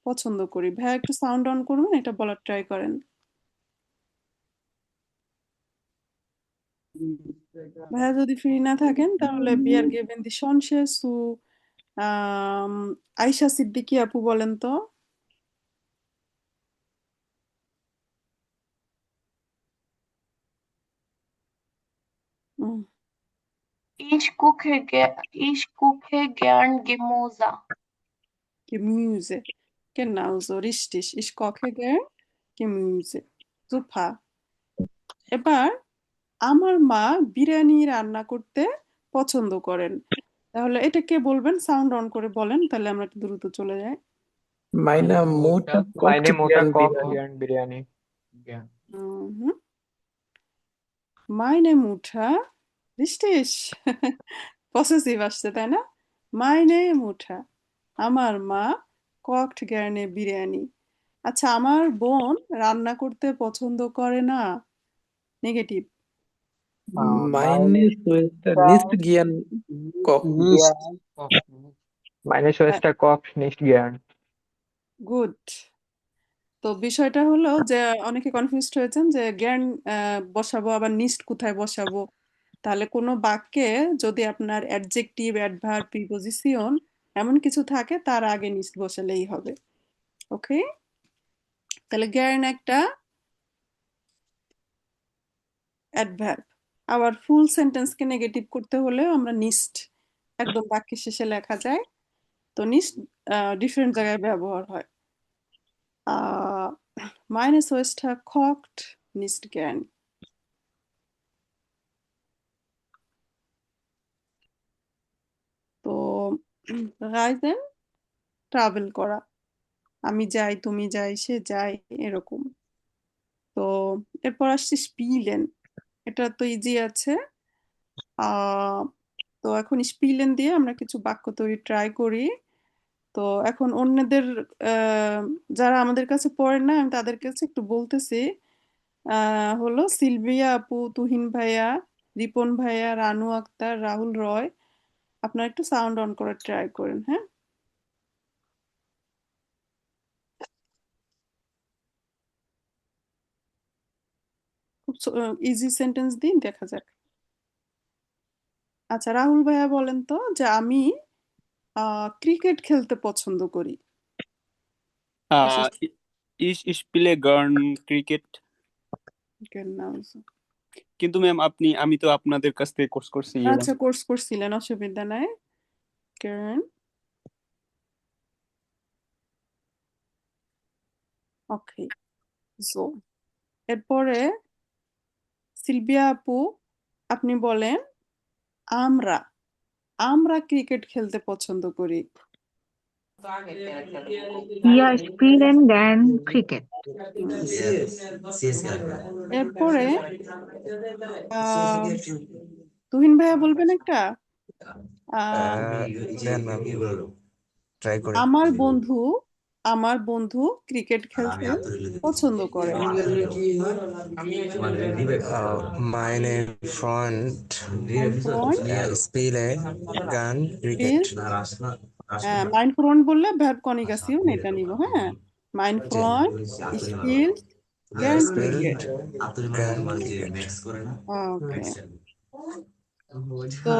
পছন্দ করি। ভাইয়া একটু সাউন্ড অন করবেন, এটা বলার ট্রাই করেন। ভাইয়া যদি ফ্রি না থাকেন তাহলে বিয়ার গেবেন দি সনশে সু আয়শা সিদ্দিকী আপু বলেন তো। উম, Ich koche gern Gemüse। Gemüse. Genau so, richtig. Ich koche gern Gemüse. Super. এবার আমার মা বিরিয়ানি রান্না করতে পছন্দ করেন। তাহলে এটা কে বলবেন? সাউন্ড অন করে বলেন, তাহলে আমরা একটু দ্রুত চলে যাই। Meine Mutter kocht Meine Mutter gern kocht Biryani. gern Biryani. gern. Mhm. Meine Mutter, richtig. Possessive আসছে, তাই না? মাইনে মুঠা, আমার মা কক্ট gerne বিরিয়ানি। আচ্ছা, আমার বোন রান্না করতে পছন্দ করে না, negative. Meine Schwester nicht gern kochen. Nicht. Kochen. Meine Schwester kocht nicht gern. Good. তো বিষয়টা হলো যে অনেকে কনফিউজড হয়েছেন যে জ্ঞান বসাবো আবার নিস্ট কোথায় বসাবো। তাহলে কোনো বাক্যে যদি আপনার অ্যাডজেক্টিভ, অ্যাডভার্ব, প্রিপোজিশন এমন কিছু থাকে, তার আগে নিস্ট বসালেই হবে। ওকে, তাহলে জ্ঞান একটা অ্যাডভার্ব। আবার ফুল সেন্টেন্সকে নেগেটিভ করতে হলেও আমরা নিস্ট একদম বাক্যের শেষে লেখা যায়। তো নিস্ট ডিফারেন্ট জায়গায় ব্যবহার হয়। Meine Schwester kocht nicht gern। তো রাইজেন, ট্রাভেল করা, আমি যাই, তুমি যাই, সে যায়, এরকম। তো এরপর আসছে স্পিলেন। এটা তো ইজি আছে। আহ তো এখন স্পিলেন দিয়ে আমরা কিছু বাক্য তৈরি ট্রাই করি। তো এখন অন্যদের যারা আমাদের কাছে পড়েন না, আমি তাদের কাছে একটু বলতেছি। হলো সিলভিয়া আপু, তুহিন ভাইয়া, রিপন ভাইয়া, রানু আক্তার, রাহুল রয়, আপনারা একটু সাউন্ড অন করার ট্রাই করেন। হ্যাঁ, খুব ইজি সেন্টেন্স দিন, দেখা যাক। আচ্ছা, রাহুল ভাইয়া বলেন তো যে আমি ক্রিকেট খেলতে পছন্দ করি। Ich spiele gern Cricket। Genau so. কিন্তু ম্যাম আমি তো আপনাদের কাছ থেকে কোর্স করছি আচ্ছা, কোর্স করছিলেন, অসুবিধা নাই। কেন ওকে, সো এরপরে সিলভিয়া আপু, আপনি বলেন আমরা আমরা ক্রিকেট খেলতে পছন্দ করি। Wir spielen gern Cricket. এরপরে তুহিন ভাইয়া বলবেন একটা আহ, দেন ম্যাম ট্রাই করি। আমার বন্ধু ক্রিকেট খেলতে পছন্দ করে। Meine Freund Mein Freund spiele gern Cricket. মাইন ফ্রন্ট বললে ভার্ব কনিগাসিয়ন এটা নিব। হ্যাঁ, মাইন ফ্রন্ট স্পিলস গেন ক্রিকেট। Gern Cricket. ওকে, তো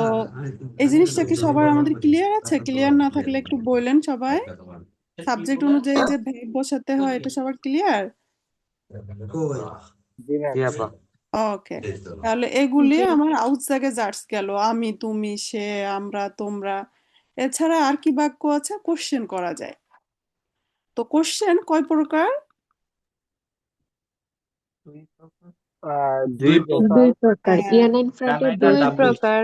এই জিনিসটা কি সবার আমাদের ক্লিয়ার আছে? ক্লিয়ার না থাকলে একটু বললেন সবাই। সাবজেক্ট অনুযায়ী যে ভার্ব বসাতে হয় এটা সবার ক্লিয়ার? জি ম্যাম। জি আপা। ওকে, তাহলে এগুলি আমার আউটসাইডার্স গেল, আমি, তুমি, সে, আমরা, তোমরা। এছাড়া আর কি বাক্য আছে? কোশ্চেন করা যায়। তো কোশ্চেন কয় প্রকার? দুই প্রকার। দুই প্রকার, হ্যাঁ, ইয়ানাইন ফ্রাগে দুই প্রকার।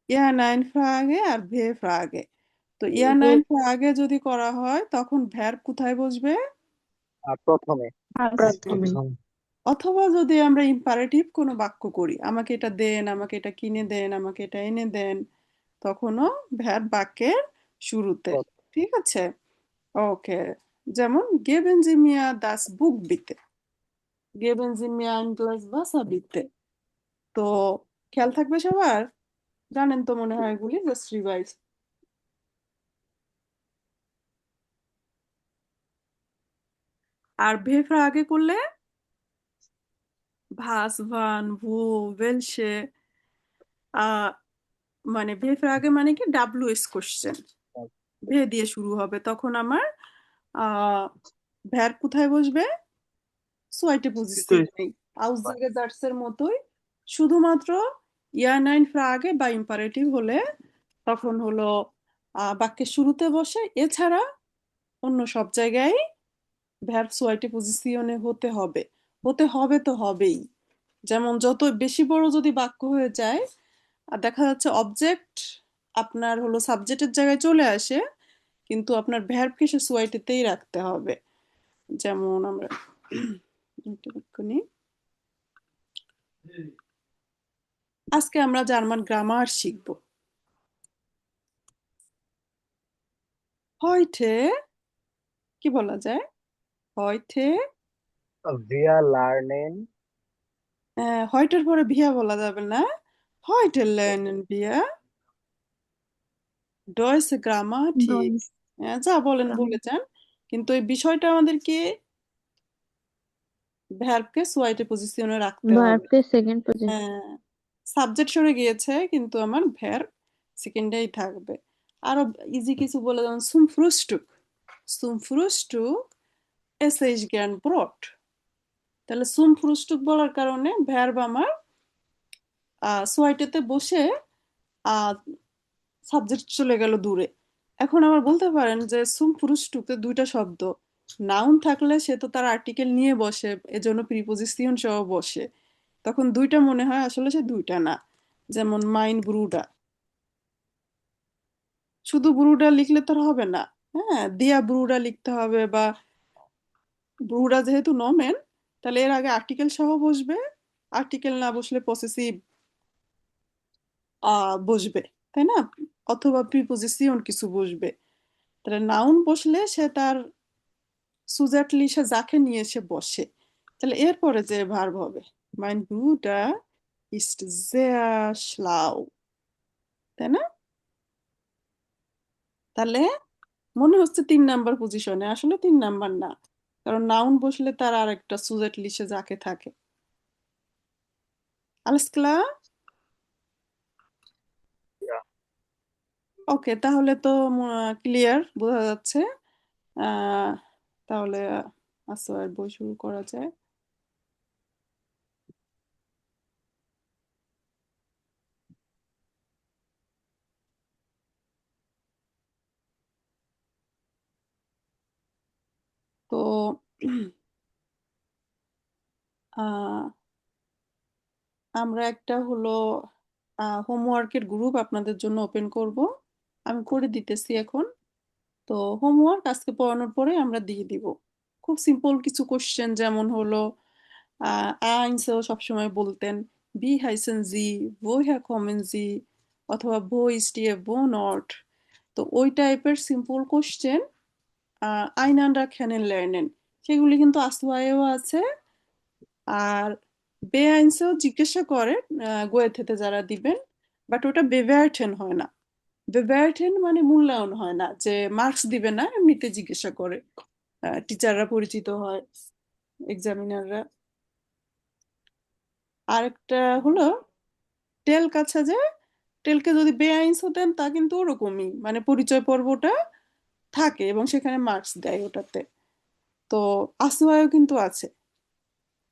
ইয়া নাইন ফ্রাগে আর ভে ফ্রাগে। তো ইয়া নাইন ফ্রাগে যদি করা হয় তখন ভ্যার কোথায় বসবে? প্রথমে। প্রথমে। অথবা যদি আমরা ইম্পারেটিভ কোনো বাক্য করি, আমাকে এটা দেন, আমাকে এটা কিনে দেন, আমাকে এটা এনে দেন, তখনও ভ্যার বাক্যের শুরুতে। ঠিক আছে, ওকে। যেমন geben Sie mir das Buch bitte, geben Sie mir ein Glas Wasser bitte। তো খেয়াল থাকবে সবার, জানেন তো মনে হয় এগুলি, জাস্ট রিভাইজ। আর ভে ফ্রাগে করলে ভাস, ভান, ভু, ওয়েলসে, মানে ভে ফ্রাগে মানে কি ডাব্লিউএস কোশ্চেন, ভে দিয়ে শুরু হবে, তখন আমার ভ্যার কোথায় বসবে? সোয়াইটে পজিশনে, আউসজাগেজার্সের মতোই, শুধুমাত্র ইয়া নাইন ফ্রাগে বা ইম্পারেটিভ হলে তখন হলো বাক্যের শুরুতে বসে। এছাড়া অন্য সব জায়গায় ভ্যার সোয়াইটে পজিশনে হতে হবে, তো হবেই। যেমন যত বেশি বড় যদি বাক্য হয়ে যায় আর দেখা যাচ্ছে অবজেক্ট আপনার হলো সাবজেক্টের জায়গায় চলে আসে, কিন্তু আপনার ভ্যারবকে সে সোয়াইটেতেই রাখতে হবে। যেমন আমরা একটা বাক্য নিই। আজকে আমরা জার্মান গ্রামার শিখব। heute কি বলা যায়? heute Wir lernen। হয়টের পরে ভিয়া বলা যাবে না, heute lernen wir deutsche Grammatik। যা বলেন বলে যান, কিন্তু এই বিষয়টা আমাদেরকে ভ্যার্বকে সোয়াইটে পজিশনে রাখতে হবে। ভার্বকে সেকেন্ড পজিশন। হ্যাঁ, সাবজেক্ট সরে গিয়েছে কিন্তু আমার ভ্যার্ব সেকেন্ডেই থাকবে। আরো ইজি কিছু বলে যেমন zum Frühstück, zum Frühstück esse ich gern Brot। তাহলে zum Frühstück বলার কারণে ভ্যার্ব আমার সোয়াইটেতে বসে সাবজেক্ট চলে গেল দূরে। এখন আবার বলতে পারেন যে zum Frühstück এ দুইটা শব্দ, নাউন থাকলে সে তো তার আর্টিকেল নিয়ে বসে, এজন্য প্রিপোজিশন সহ বসে, তখন দুইটা মনে হয়, আসলে সে দুইটা না। যেমন মাইন ব্রুডা, শুধু ব্রুডা লিখলে তো আর হবে না, হ্যাঁ, দিয়া ব্রুডা লিখতে হবে, বা ব্রুডা যেহেতু নমেন তাহলে এর আগে আর্টিকেল সহ বসবে, আর্টিকেল না বসলে পসেসিভ বসবে, তাই না? অথবা প্রিপোজিশন কিছু বসবে। তাহলে নাউন বসলে সে তার সুজাটলি সে যাকে নিয়ে এসে বসে, তাহলে এরপরে যে ভার্ব হবে mine brooder ist sehr schlau, তাই না? তাহলে মনে হচ্ছে 3 নাম্বার পজিশনে, আসলে 3 নাম্বার না, কারণ নাউন বসলে তার আর একটা সুজেট লিসে যাকে থাকে। Alles klar? ওকে, তাহলে তো ক্লিয়ার, বোঝা যাচ্ছে। তাহলে আসো আর বই শুরু করা যায়। তো আহ, আমরা একটা হলো হোমওয়ার্কের গ্রুপ আপনাদের জন্য ওপেন করব, আমি করে দিতেছি এখন। তো হোমওয়ার্ক আজকে পড়ানোর পরে আমরা দিয়ে দিব। খুব সিম্পল কিছু কোশ্চেন, যেমন হলো আইনসেও সবসময় বলতেন বি হাইসেন জি, woher kommen Sie অথবা wo ist Ihr Wohnort। তো ওই টাইপের সিম্পল কোশ্চেন আইনান্ডা কেনেন লের্নেন, সেগুলি কিন্তু আসওয়ায়েও আছে। আর বেআইনসেও জিজ্ঞাসা করে গোয়েথেতে যারা দিবেন, বাট ওটা বেভার্টেন হয় না। বেভার্টেন মানে মূল্যায়ন হয় না, যে মার্কস দিবে না, এমনিতে জিজ্ঞাসা করে, টিচাররা পরিচিত হয়, এক্সামিনাররা। আরেকটা হলো টেল কাছা, যে টেলকে যদি বেআইনস হতেন তা কিন্তু ওরকমই, মানে পরিচয় পর্বটা থাকে এবং সেখানে মার্কস দেয় ওটাতে। তো আসওয়ায়ও কিন্তু আছে।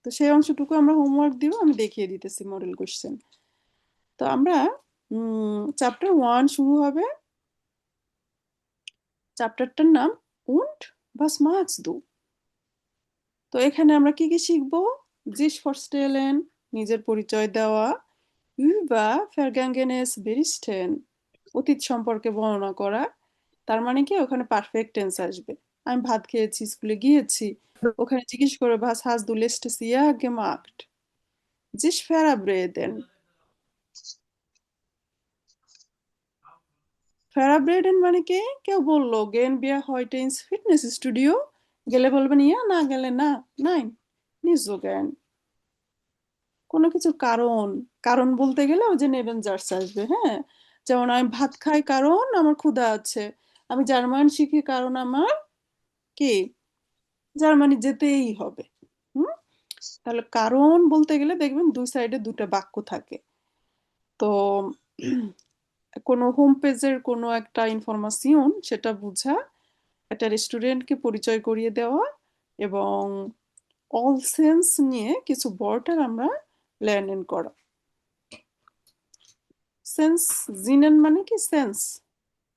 তো সেই অংশটুকু আমরা হোমওয়ার্ক দিব, আমি দেখিয়ে দিতেছি মডেল কোশ্চেন। তো আমরা চ্যাপ্টার 1 শুরু হবে। চ্যাপ্টারটার নাম und was magst du। তো এখানে আমরা কি কি শিখবো? sich vorstellen, নিজের পরিচয় দেওয়া, über vergangenes berichten, অতীত সম্পর্কে বর্ণনা করা। তার মানে কি, ওখানে পারফেক্ট টেন্স আসবে। আমি ভাত খেয়েছি, স্কুলে গিয়েছি, ওখানে জিজ্ঞেস করে was hast du letztes Jahr gemacht। sich verabreden, verabreden মানে কি, কেউ বললো gehen wir heute ins Fitnessstudio, গেলে বলবেন ইয়া, না গেলে না, nein nicht so gern। কোনো কিছুর কারণ, কারণ বলতে গেলে ওই যে নেবেন জার্স আসবে। হ্যাঁ, যেমন আমি ভাত খাই কারণ আমার ক্ষুধা আছে, আমি জার্মান শিখি কারণ আমার কি, জার্মানি যেতেই হবে। হুম, তাহলে কারণ বলতে গেলে দেখবেন দুই সাইডে দুটো বাক্য থাকে। তো কোনো হোম পেজের কোনো একটা ইনফরমেশন সেটা বুঝা, একটা রেস্টুরেন্টকে পরিচয় করিয়ে দেওয়া, এবং অল সেন্স নিয়ে কিছু ওয়ার্ড আমরা লার্ন করা। সেন্স, জিনেন মানে কি সেন্স,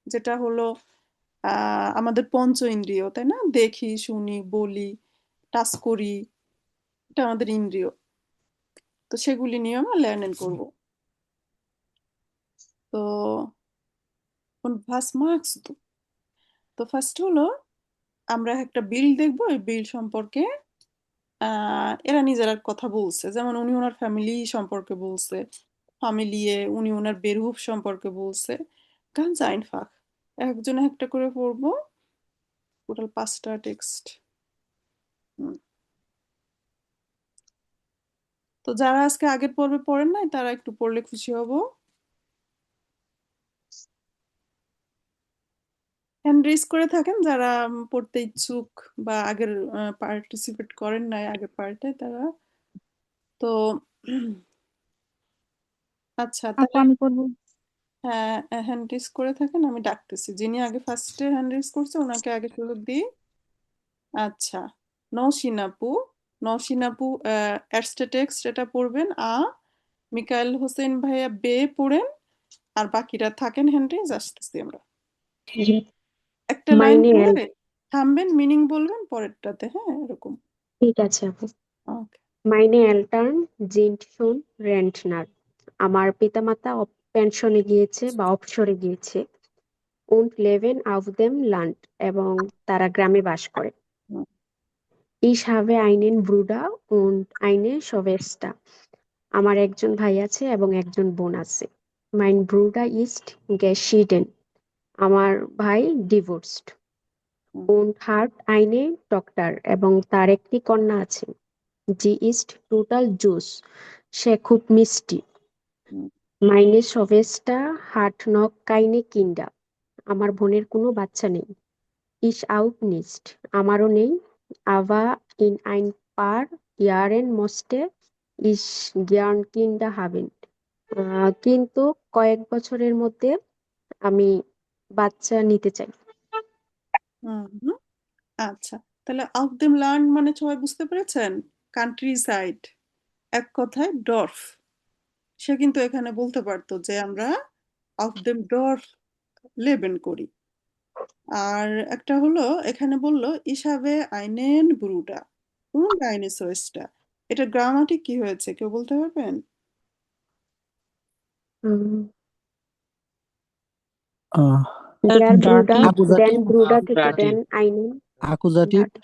যেটা হলো আমাদের পঞ্চ ইন্দ্রিয়, তাই না? দেখি, শুনি, বলি, টাচ করি, এটা আমাদের ইন্দ্রিয়। তো সেগুলি নিয়ে আমরা লার্ন করব। তো was magst du? তো ফার্স্ট হলো আমরা একটা বিল দেখবো, এই বিল সম্পর্কে এরা নিজেরা কথা বলছে, যেমন উনি ওনার ফ্যামিলি সম্পর্কে বলছে, ফ্যামিলিয়ে, উনি ওনার বেরুফ সম্পর্কে বলছে। ganz einfach, একজনে একটা করে পড়বো, টোটাল 5টা টেক্সট। তো যারা আজকে আগের পর্বে পড়েন নাই তারা একটু পড়লে খুশি হব। হ্যান্ড রেজ করে থাকেন যারা পড়তে ইচ্ছুক বা আগের পার্টিসিপেট করেন নাই আগের পার্টে, তারা। তো আচ্ছা, আপু তাহলে আমি করবো। হ্যাঁ, হ্যান্ড রেজ করে থাকেন, আমি ডাকতেছি। যিনি আগে ফার্স্টে হ্যান্ড রেজ করছে ওনাকে আগে সুযোগ দিই। আচ্ছা, নওশিন আপু, নওশিন আপু এরস্টে টেক্সট এটা পড়বেন। মিকাইল হোসেন ভাইয়া বে পড়েন, আর বাকিরা থাকেন হ্যান্ড রেজ, আসতেছি আমরা। একটা লাইন মাইনে পড়ে থামবেন, মিনিং বলবেন পরেরটাতে, হ্যাঁ এরকম। ঠিক আছে আপু। ওকে। মাইনে এল্টার্ন জিন্ট শুন রেন্টনার, আমার পিতামাতা পেনশনে গিয়েছে বা অবসরে গিয়েছে। und leben auf dem Land, এবং তারা গ্রামে বাস করে। ich habe einen Bruder und eine Schwester, আমার একজন ভাই আছে এবং একজন বোন আছে। mein Bruder ist geschieden, আমার ভাই divorced. und hat eine Tochter, এবং তার একটি কন্যা আছে। sie ist total süß, সে খুব মিষ্টি। meine Schwester hat noch keine Kinder, আমার বোনের কোনো বাচ্চা নেই। ich auch nicht, আমারও নেই। aber in ein paar Jahren möchte ich gern Kinder haben, কিন্তু কয়েক বছরের মধ্যে আমি বাচ্চা নিতে চাই। হুম, আচ্ছা, তাহলে অফ দেম ল্যান্ড মানে সবাই বুঝতে পেরেছেন, কান্ট্রি সাইড, এক কথায় ডর্ফ। সে কিন্তু এখানে বলতে পারতো যে আমরা অফ দেম ডর্ফ লেবেন করি। আর একটা হলো এখানে বললো ইসাবে আইনেন ব্রুডা und eine Schwester। এটা গ্রামাটিক কি হয়েছে কেউ বলতে পারবেন? উম, That der Bruder, Akkusativ, den Bruder থেকে ডাটি den einen Akkusativ, Dat-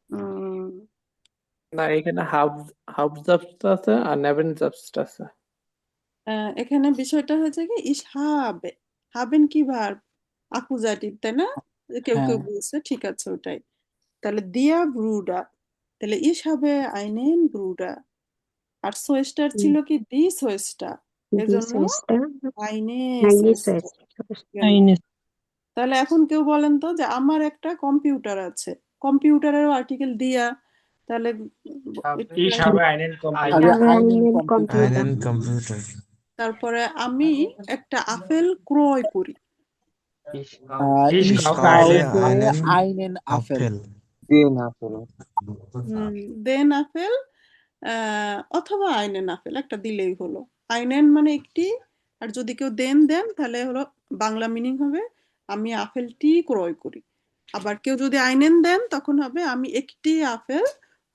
উম, না এখানে Hauptsaft আছে আর Nebensaft আছে। এখানে বিষয়টা হচ্ছে কি ইসহাবে হাবেন কি ভার্ব আকুজাটিভ তাই না? কেউ কেউ হ্যাঁ বলছে ঠিক আছে ওটাই। তাহলে দিয়া ব্রুডা তাহলে ইসহাবে আইনেন ব্রুডা আর সোয়েস্টার ছিল কি দি সোয়েস্টা এর die জন্য Schwester, আইনে eine সোয়েস্টা Schwester। গেল। তাহলে এখন কেউ বলেন তো যে আমার একটা কম্পিউটার আছে কম্পিউটারের আর্টিকেল দিয়া তাহলে Ich এটা habe einen আগে Computer. habe আইনেন einen computer Computer। einen Computer. তারপরে আমি একটা আপেল ক্রয় করি Ich habe Ich ইস Ich kaufe kaufe einen কাউফে einen আইনেন আফেল Apfel. দেন আফেল দেন আপেল অথবা আইনেন আপেল একটা দিলেই হলো। আইনেন মানে একটি আর যদি কেউ দেন দেন তাহলে হলো বাংলা মিনিং হবে আমি আপেলটি ক্রয় করি। আবার কেউ যদি আইনেন দেন তখন হবে আমি একটি আপেল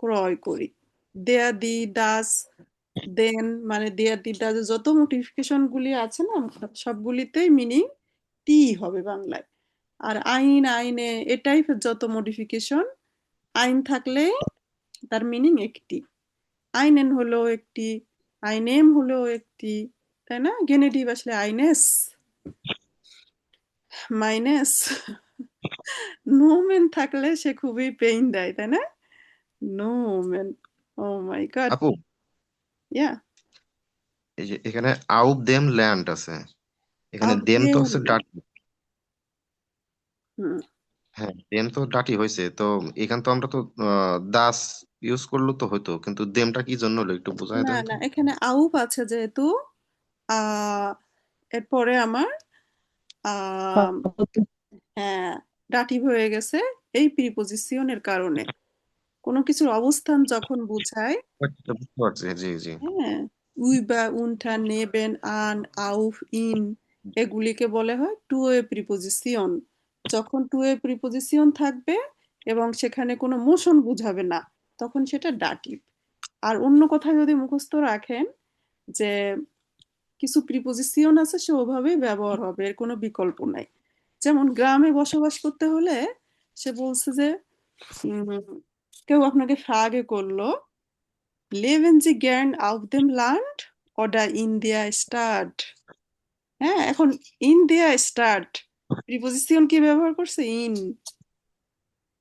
ক্রয় করি। দেয়া দি ডাস দেন মানে দেয়া দি ডাস যত মডিফিকেশন গুলি আছে না সবগুলিতেই মিনিং টি হবে বাংলায়। আর আইন আইনে এ টাইপের যত মডিফিকেশন আইন থাকলে তার মিনিং একটি। আইনেন হলো একটি আইনেম হলো একটি তাই না? গেনেটিভ আসলে আইনেস মাইনেস নোমেন থাকলে সে খুবই পেইন দেয় তাই না? নোমেন ও মাই গড আপু ইয়া এই যে এখানে আউট দেম ল্যান্ড আছে, এখানে দেন তো হচ্ছে ডাটি। হ্যাঁ দেন তো ডাটি হয়েছে, তো এখান তো আমরা তো দাস ইউজ করলো তো হয়তো, কিন্তু দেমটা কি জন্য হলো একটু বোঝায় না দেন তো। না এখানে আউপ আছে যেহেতু আহ এরপরে আমার আহ হ্যাঁ ডাটিভ হয়ে গেছে এই প্রিপোজিশনের কারণে। কোনো কিছুর অবস্থান যখন বোঝায় আচ্ছা, বুঝতে পারছি, জি জি। হ্যাঁ über unter neben an auf in এগুলিকে বলে হয় টু এ প্রিপোজিশন। যখন টু এ প্রিপোজিশন থাকবে এবং সেখানে কোনো মোশন বোঝাবে না তখন সেটা ডাটিভ। আর অন্য কথা যদি মুখস্থ রাখেন যে কিছু প্রিপোজিশন আছে সে ওভাবেই ব্যবহার হবে এর কোনো বিকল্প নাই। যেমন গ্রামে বসবাস করতে হলে সে বলছে যে কেউ আপনাকে ফ্রাগে করলো leben Sie gern auf dem Land oder in der Stadt? হ্যাঁ এখন ইন der Stadt প্রিপোজিশন কি ব্যবহার করছে ইন,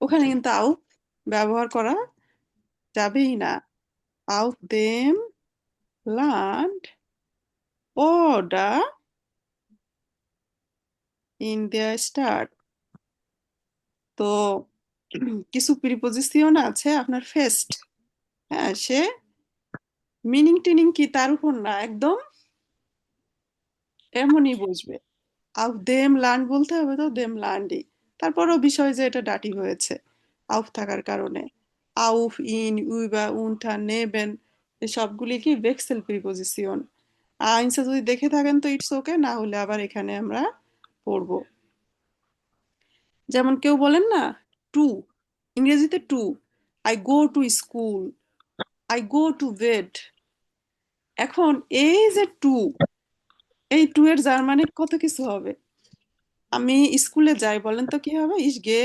ওখানে কিন্তু আউফ ব্যবহার করা যাবেই না। auf dem Land oder in der Stadt। তো কিছু প্রিপোজিশন আছে আপনার ফেস্ট হ্যাঁ সে মিনিং টিনিং কি তার উপর না একদম এমনই বুঝবে। আউফ দেম ল্যান্ড বলতে হবে তো দেম ল্যান্ডই। তারপরও বিষয় যে এটা ডাটি হয়েছে আউফ থাকার কারণে। আউফ ইন উইবা উনটা নেবেন এই সবগুলি কি ভেক্সেল প্রিপোজিশন। আইনসা যদি দেখে থাকেন তো ইটস ওকে, না হলে আবার এখানে আমরা পড়বো। যেমন কেউ বলেন না টু ইংরেজিতে to I go to school I go to bed. এখন এই যে টু এই টু এর জার্মানিক কত কিছু হবে। আমি স্কুলে যাই বলেন তো কি হবে ইস গে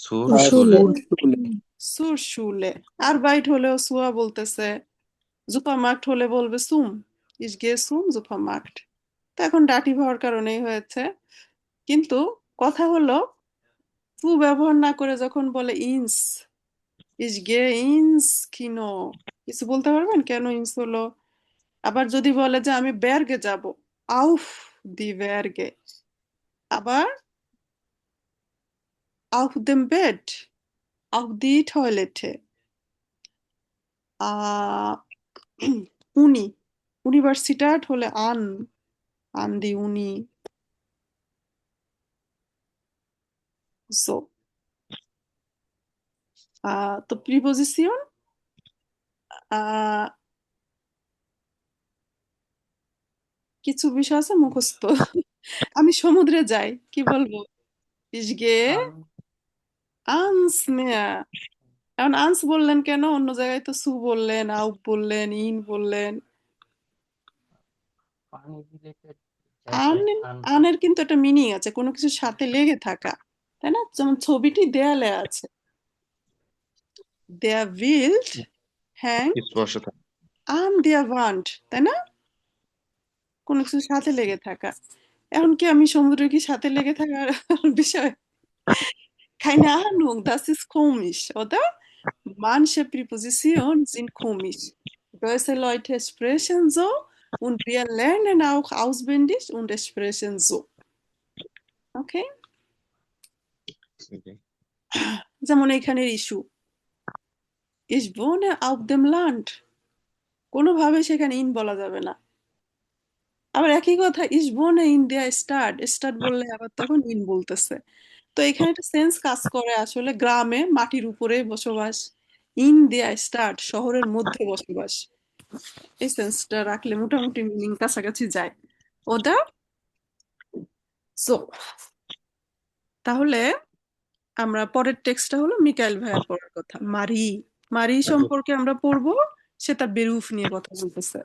সুর Schule। সুলে। সুর শুলে। আর বাইট হলেও সুয়া বলতেছে, সুপারমার্কেট হলে বলবে সুম ইস গে সুম সুপারমার্কেট। তো এখন ডাটিভ হওয়ার কারণেই হয়েছে। কিন্তু কথা হলো টু ব্যবহার না করে যখন বলে ইন্স ইস গে ইন্স কিনো কিছু বলতে পারবেন কেন ইন্স হলো? আবার যদি বলে যে আমি বের্গে যাব আউফ দি বের্গে, আবার auf dem Bett, auf die Toilette, উনি ইউনিভার্সিটাট হলে আন আন দি উনি। সো তো প্রিপোজিশন কিছু বিষয় আছে মুখস্থ আমি সমুদ্রে যাই, কি বলবো? Ich gehe আম- ans Meer. এখন আনস বললেন কেন? অন্য জায়গায় তো সু বললেন, আউট বললেন, ইন বললেন। পানি রিলেটেড আন, জেসে আন আনের কিন্তু একটা মিনিং আছে, কোনো কিছুর সাথে লেগে থাকা, তাই না? যেমন ছবিটি দেয়ালে আছে, der Wild hängt স্পর্শ থাকে। an der Wand, তাই না? কোনো কিছুর সাথে লেগে থাকা। এখন কি আমি সমুদ্রে কি সাথে লেগে থাকার বিষয়? Keine Ahnung, das ist komisch, oder? Manche Präpositionen sind komisch. Deutsche Leute sprechen so und wir lernen auch auswendig und sprechen so. Okay? Okay. যেমন এখানের issue, Ich wohne auf dem Land. কোনোভাবে সেখানে ইন বলা যাবে না। আবার একই কথা, Ich wohne in der Stadt. Stadt বললে আবার তখন ইন বলতেছে। তো এখানে একটা সেন্স কাজ করে, আসলে গ্রামে মাটির উপরে বসবাস, ইন দেয়া স্টার্ট শহরের মধ্যে বসবাস, এই সেন্সটা রাখলে মোটামুটি মিনিং কাছাকাছি যায়। ওটা সো তাহলে আমরা পরের টেক্সটটা হলো মিকাইল ভাইয়ার পড়ার কথা, মারি। মারি সম্পর্কে আমরা পড়বো, সে তার বেরুফ নিয়ে কথা বলতেছে।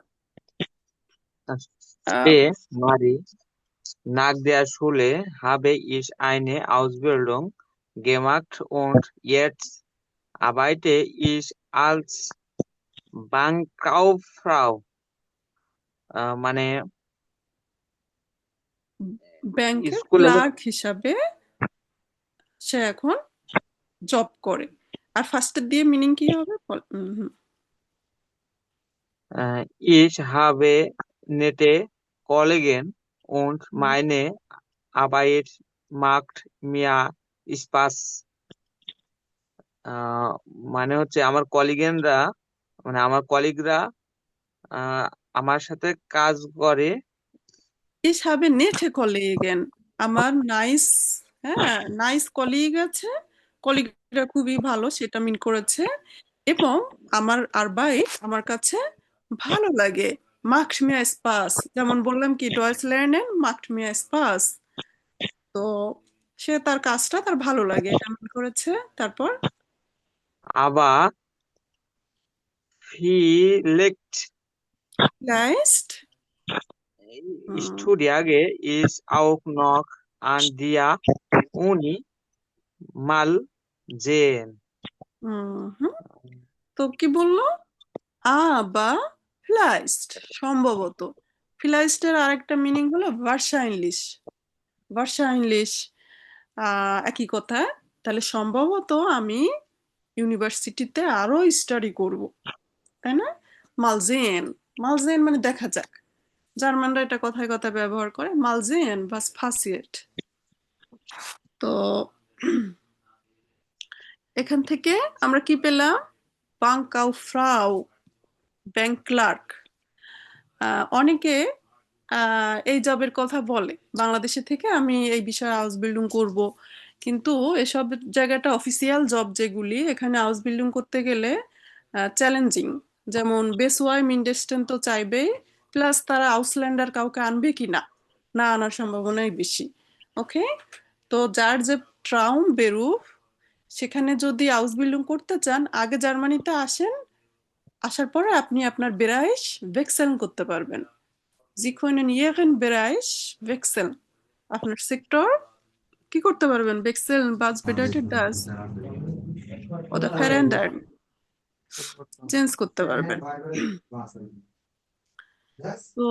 আহ, Spe Mari nach der Schule habe ich eine Ausbildung gemacht und jetzt arbeite ich als Bankkauffrau. মানে ব্যাংকের স্কুলে ক্লার্ক হিসাবে সে এখন জব করে। আর ফার্স্টের দিয়ে মিনিং কি হবে? ich habe nette Kollegen und meine Arbeit macht mir Spaß. মানে হচ্ছে আমার কলিগেনরা, মানে আমার কলিগরা আমার সাথে কাজ করে। Ich habe nette Kollegen. আমার নাইস, হ্যাঁ, নাইস কলিগ আছে, কলিগরা খুবই ভালো, সেটা মিন করেছে। এবং আমার আরবাইট আমার কাছে ভালো লাগে, macht mir Spaß, যেমন বললাম কি Deutsch lernen macht mir Spaß। তো সে তার কাজটা তার ভালো লাগে, এটা মিন করেছে। তারপর Aber vielleicht studiere ich auch noch an der Uni, mal sehen. তো কি বললো? বা ফ্লাইস্ট, সম্ভবত। ফ্লাইস্টের আরেকটা মিনিং হলো ভার্সাইনলিশ। ভার্সাইনলিশ একই কথা। তাহলে সম্ভবত আমি ইউনিভার্সিটিতে আরো স্টাডি করব, তাই না? মালজেন, মালজেন মানে দেখা যাক। জার্মানরা এটা কথায় কথায় ব্যবহার করে, মালজেন বাস ফাসিয়েট। তো এখান থেকে আমরা কি পেলাম? বাঙ্কাউফ্রাউ, ব্যাংক ক্লার্ক। অনেকে এই জবের কথা বলে, বাংলাদেশে থেকে আমি এই বিষয়ে হাউস বিল্ডিং করব, কিন্তু এসব জায়গাটা অফিসিয়াল জব যেগুলি, এখানে হাউস বিল্ডিং করতে গেলে চ্যালেঞ্জিং। যেমন বেসওয়াই মিন্ডেস্টেন তো চাইবেই, প্লাস তারা আউসল্যান্ডার কাউকে আনবে কি না, না আনার সম্ভাবনাই বেশি। ওকে, তো যার যে ট্রাউম বেরুফ, সেখানে যদি হাউস বিল্ডিং করতে চান আগে জার্মানিতে আসেন, আসার পরে আপনি আপনার বেরাইশ ভেক্সেল করতে পারবেন। Sie können Ihren Bereich wechseln. আপনার সেক্টর কি করতে পারবেন? wechseln, was bedeutet das? Oder verändern, change করতে পারবেন। তো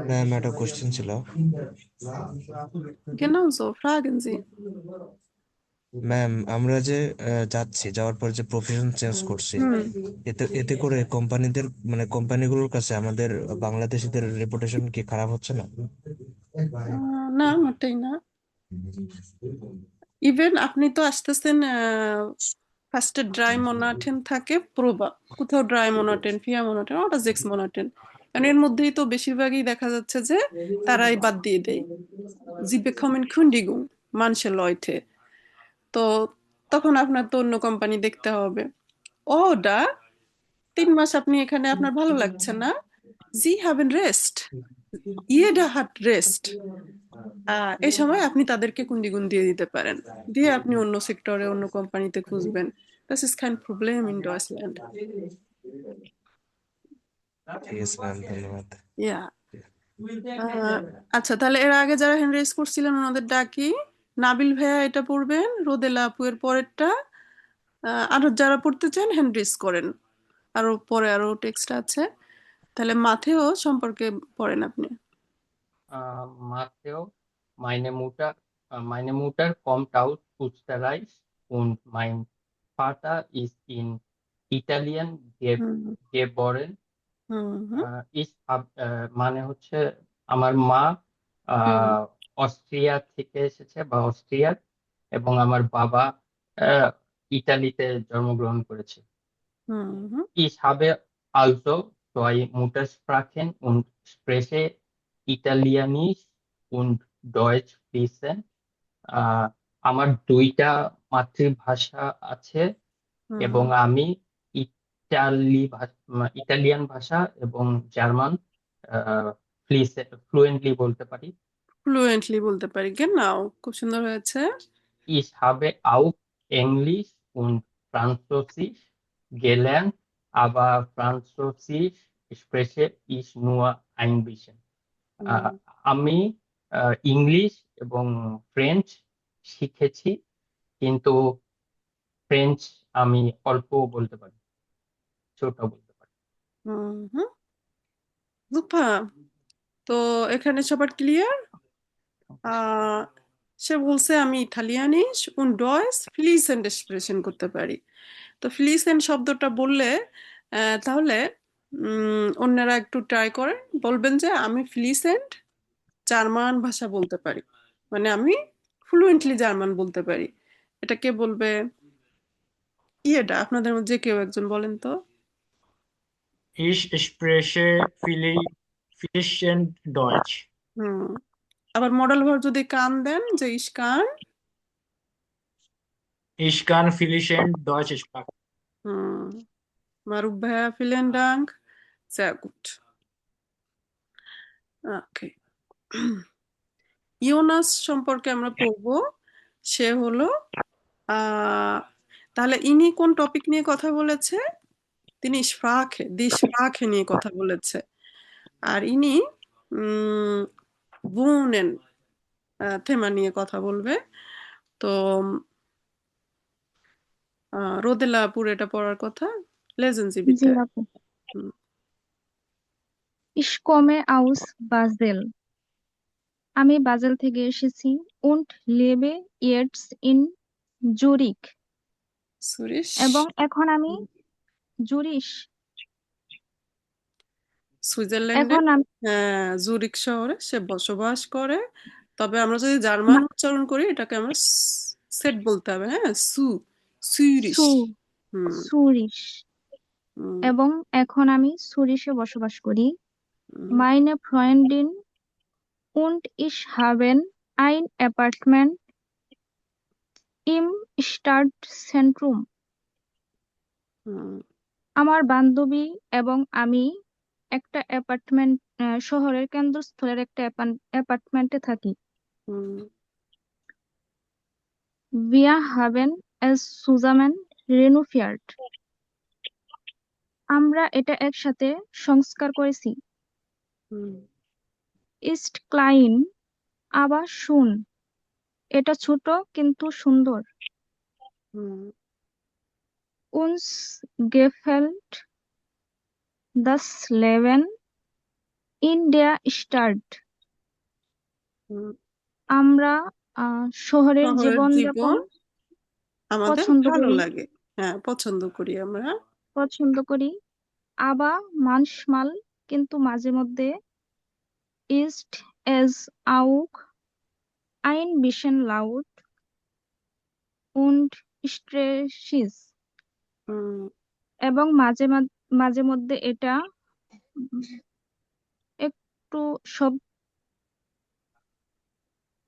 ম্যাম একটা কোশ্চেন ছিল। genau so, fragen Sie. Ma'am আমরা যে যাচ্ছি, যাওয়ার পর যে প্রফেশন চেঞ্জ করছি, এতে এতে করে কোম্পানিদের মানে কোম্পানিগুলোর কাছে আমাদের বাংলাদেশিদের রেপুটেশন কি খারাপ হচ্ছে না? না, মোটেই না। ইভেন আপনি তো আসতেছেন, ফার্স্টে ড্রাই মোনাটেন থাকে, প্রোবা, কোথাও ড্রাই মোনাটেন, ফিয়া মোনাটেন, ওটা জেক্স মোনাটেন। কারণ এর মধ্যেই তো বেশিরভাগই দেখা যাচ্ছে যে তারাই বাদ দিয়ে দেয়। Sie bekommen Kündigung, manche Leute। তো তখন আপনার তো অন্য কোম্পানি দেখতে হবে। ওটা 3 মাস আপনি এখানে, আপনার ভালো লাগছে না, Sie haben Rest, ইয়েডা হাট রেস্ট, এই সময় আপনি তাদেরকে কুন্দিগুন দিয়ে দিতে পারেন, দিয়ে আপনি অন্য সেক্টরে অন্য কোম্পানিতে খুঁজবেন। Das ist kein Problem in Deutschland. ঠিক আছে ম্যাম, ধন্যবাদ। ইয়া আচ্ছা, তাহলে এর আগে যারা হ্যান্ড রেজ করছিলেন ওনাদের ডাকি। নাবিল ভাইয়া এটা পড়বেন, রোদেলা আপু এর পরেরটা। আরো যারা পড়তে চান হ্যান্ড রেজ করেন, আরো পরে আরো টেক্সট আছে। তাহলে মাথেও সম্পর্কে পড়েন আপনি। Matteo, meine Mutter kommt aus Österreich und mein Vater ist in Italien hmm geboren. হুম হুম মানে হচ্ছে আমার মা হুম অস্ট্রিয়া থেকে এসেছে বা অস্ট্রিয়ার, এবং আমার বাবা আহ, ইতালিতে জন্মগ্রহণ করেছে। হুম হুম Ich habe also zwei Muttersprachen und spreche Italienisch und Deutsch fließend. আমার দুইটা মাতৃভাষা আছে এবং হুম আমি ইটালিয়ান ভাষা এবং জার্মান ফ্লুয়েন্টলি বলতে পারি। ফ্লুয়েন্টলি বলতে পারি, নাও খুব সুন্দর হয়েছে। Ich habe auch Englisch und Französisch gelernt, aber Französisch spreche ich nur ein bisschen. হুম আমি ইংলিশ এবং ফ্রেঞ্চ শিখেছি, কিন্তু ফ্রেঞ্চ আমি অল্প বলতে পারি, ছোট বলতে পারি। হুম হুম সুপার। তো এখানে সবার ক্লিয়ার? সে বলছে আমি ইতালিয়ানিস und Deutsch fließend expression করতে পারি। তো ফ্লিসেন্ট শব্দটা বললে তাহলে অন্যরা একটু ট্রাই করেন, বলবেন যে আমি ফ্লিসেন্ট জার্মান ভাষা বলতে পারি, মানে আমি ফ্লুয়েন্টলি জার্মান বলতে পারি। এটা কে বলবে? এটা আপনাদের মধ্যে কেউ একজন বলেন তো। Ich spreche fließend Deutsch. হুম আবার মডেল ভার্ব যদি কান দেন, যে ISKCON. Ich kann fließend Deutsch sprechen. হুম মারুফ ভাইয়া, ভিলেন ডাঙ্ক, sehr gut. ওকে, ইওনাস সম্পর্কে আমরা পড়বো। সে হলো তাহলে ইনি কোন টপিক নিয়ে কথা বলেছে? তিনি দি স্প্রাখে নিয়ে কথা বলেছে। আর ইনি বুনেন থেমা নিয়ে কথা বলবে। তো রোদেলা পুরো এটা পড়ার কথা, লেজেন্সি জি বিতে। আপু। Ich komme aus Basel. আমি বাজেল থেকে এসেছি। und lebe jetzt in Zurich. সুরিশ, এবং এখন আমি জুরিশ। সুইজারল্যান্ডে এখন আমি জুরিক শহরে সে বসবাস করে। তবে আমরা যদি জার্মান উচ্চারণ করি এটাকে আমরা সেট বলতে হবে, হ্যাঁ, সুইরিশ। হুম সুরিশ। হুম এবং এখন আমি সুরিশে বসবাস করি। হুম Meine Freundin und ich haben ein Apartment im Stadtzentrum. হুম আমার বান্ধবী এবং আমি একটা অ্যাপার্টমেন্ট, শহরের কেন্দ্রস্থলের একটা অ্যাপার্টমেন্টে থাকি। হুম Wir haben es zusammen renoviert. আমরা এটা একসাথে সংস্কার করেছি। হুম Ist klein, aber schön. এটা ছোট কিন্তু সুন্দর। হুম Uns gefällt das Leben in der Stadt. হুম আমরা শহরের শহরের জীবনযাপন জীবন আমাদের পছন্দ ভালো করি। লাগে, হ্যাঁ পছন্দ করি আমরা। aber manchmal, কিন্তু মাঝে মধ্যে ist es auch ein bisschen laut und stressig. হুম এবং মাঝে মধ্যে এটা একটু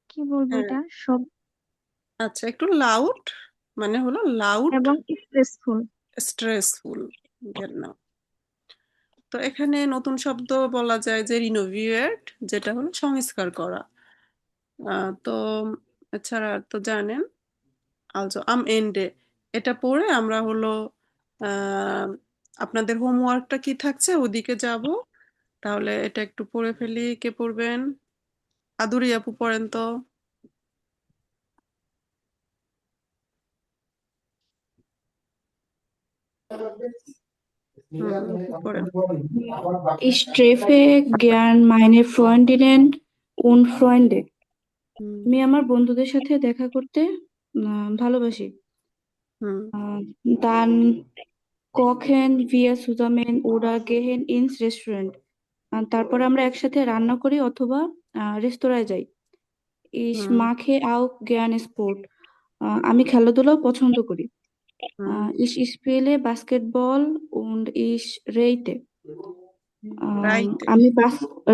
কি বলবো, হ্যাঁ এটা আচ্ছা, একটু লাউড মানে হলো লাউড এবং স্ট্রেসফুল। স্ট্রেসফুল, তো এখানে নতুন শব্দ বলা যায় যে রিনোভিয়েট, যেটা হলো সংস্কার করা। তো এছাড়া তো জানেন আলসো আম এন্ডে, এটা পড়ে আমরা হলো আহ, আপনাদের হোমওয়ার্কটা কি থাকছে ওদিকে যাব। তাহলে এটা একটু পড়ে ফেলি। কে পড়বেন? আদুরি আপু পড়েন তো। আপু পড়েন। Ich treffe gern meine Freundinnen und Freunde. আমি আমার বন্ধুদের সাথে দেখা করতে ভালোবাসি। Dann kochen wir zusammen oder gehen ins Restaurant. তারপর আমরা একসাথে রান্না করি অথবা রেস্তোরাঁয় যাই। Ich mache auch gerne Sport. আমি খেলাধুলাও পছন্দ করি। Ich spiele Basketball und ich reite. রাইতে। আমি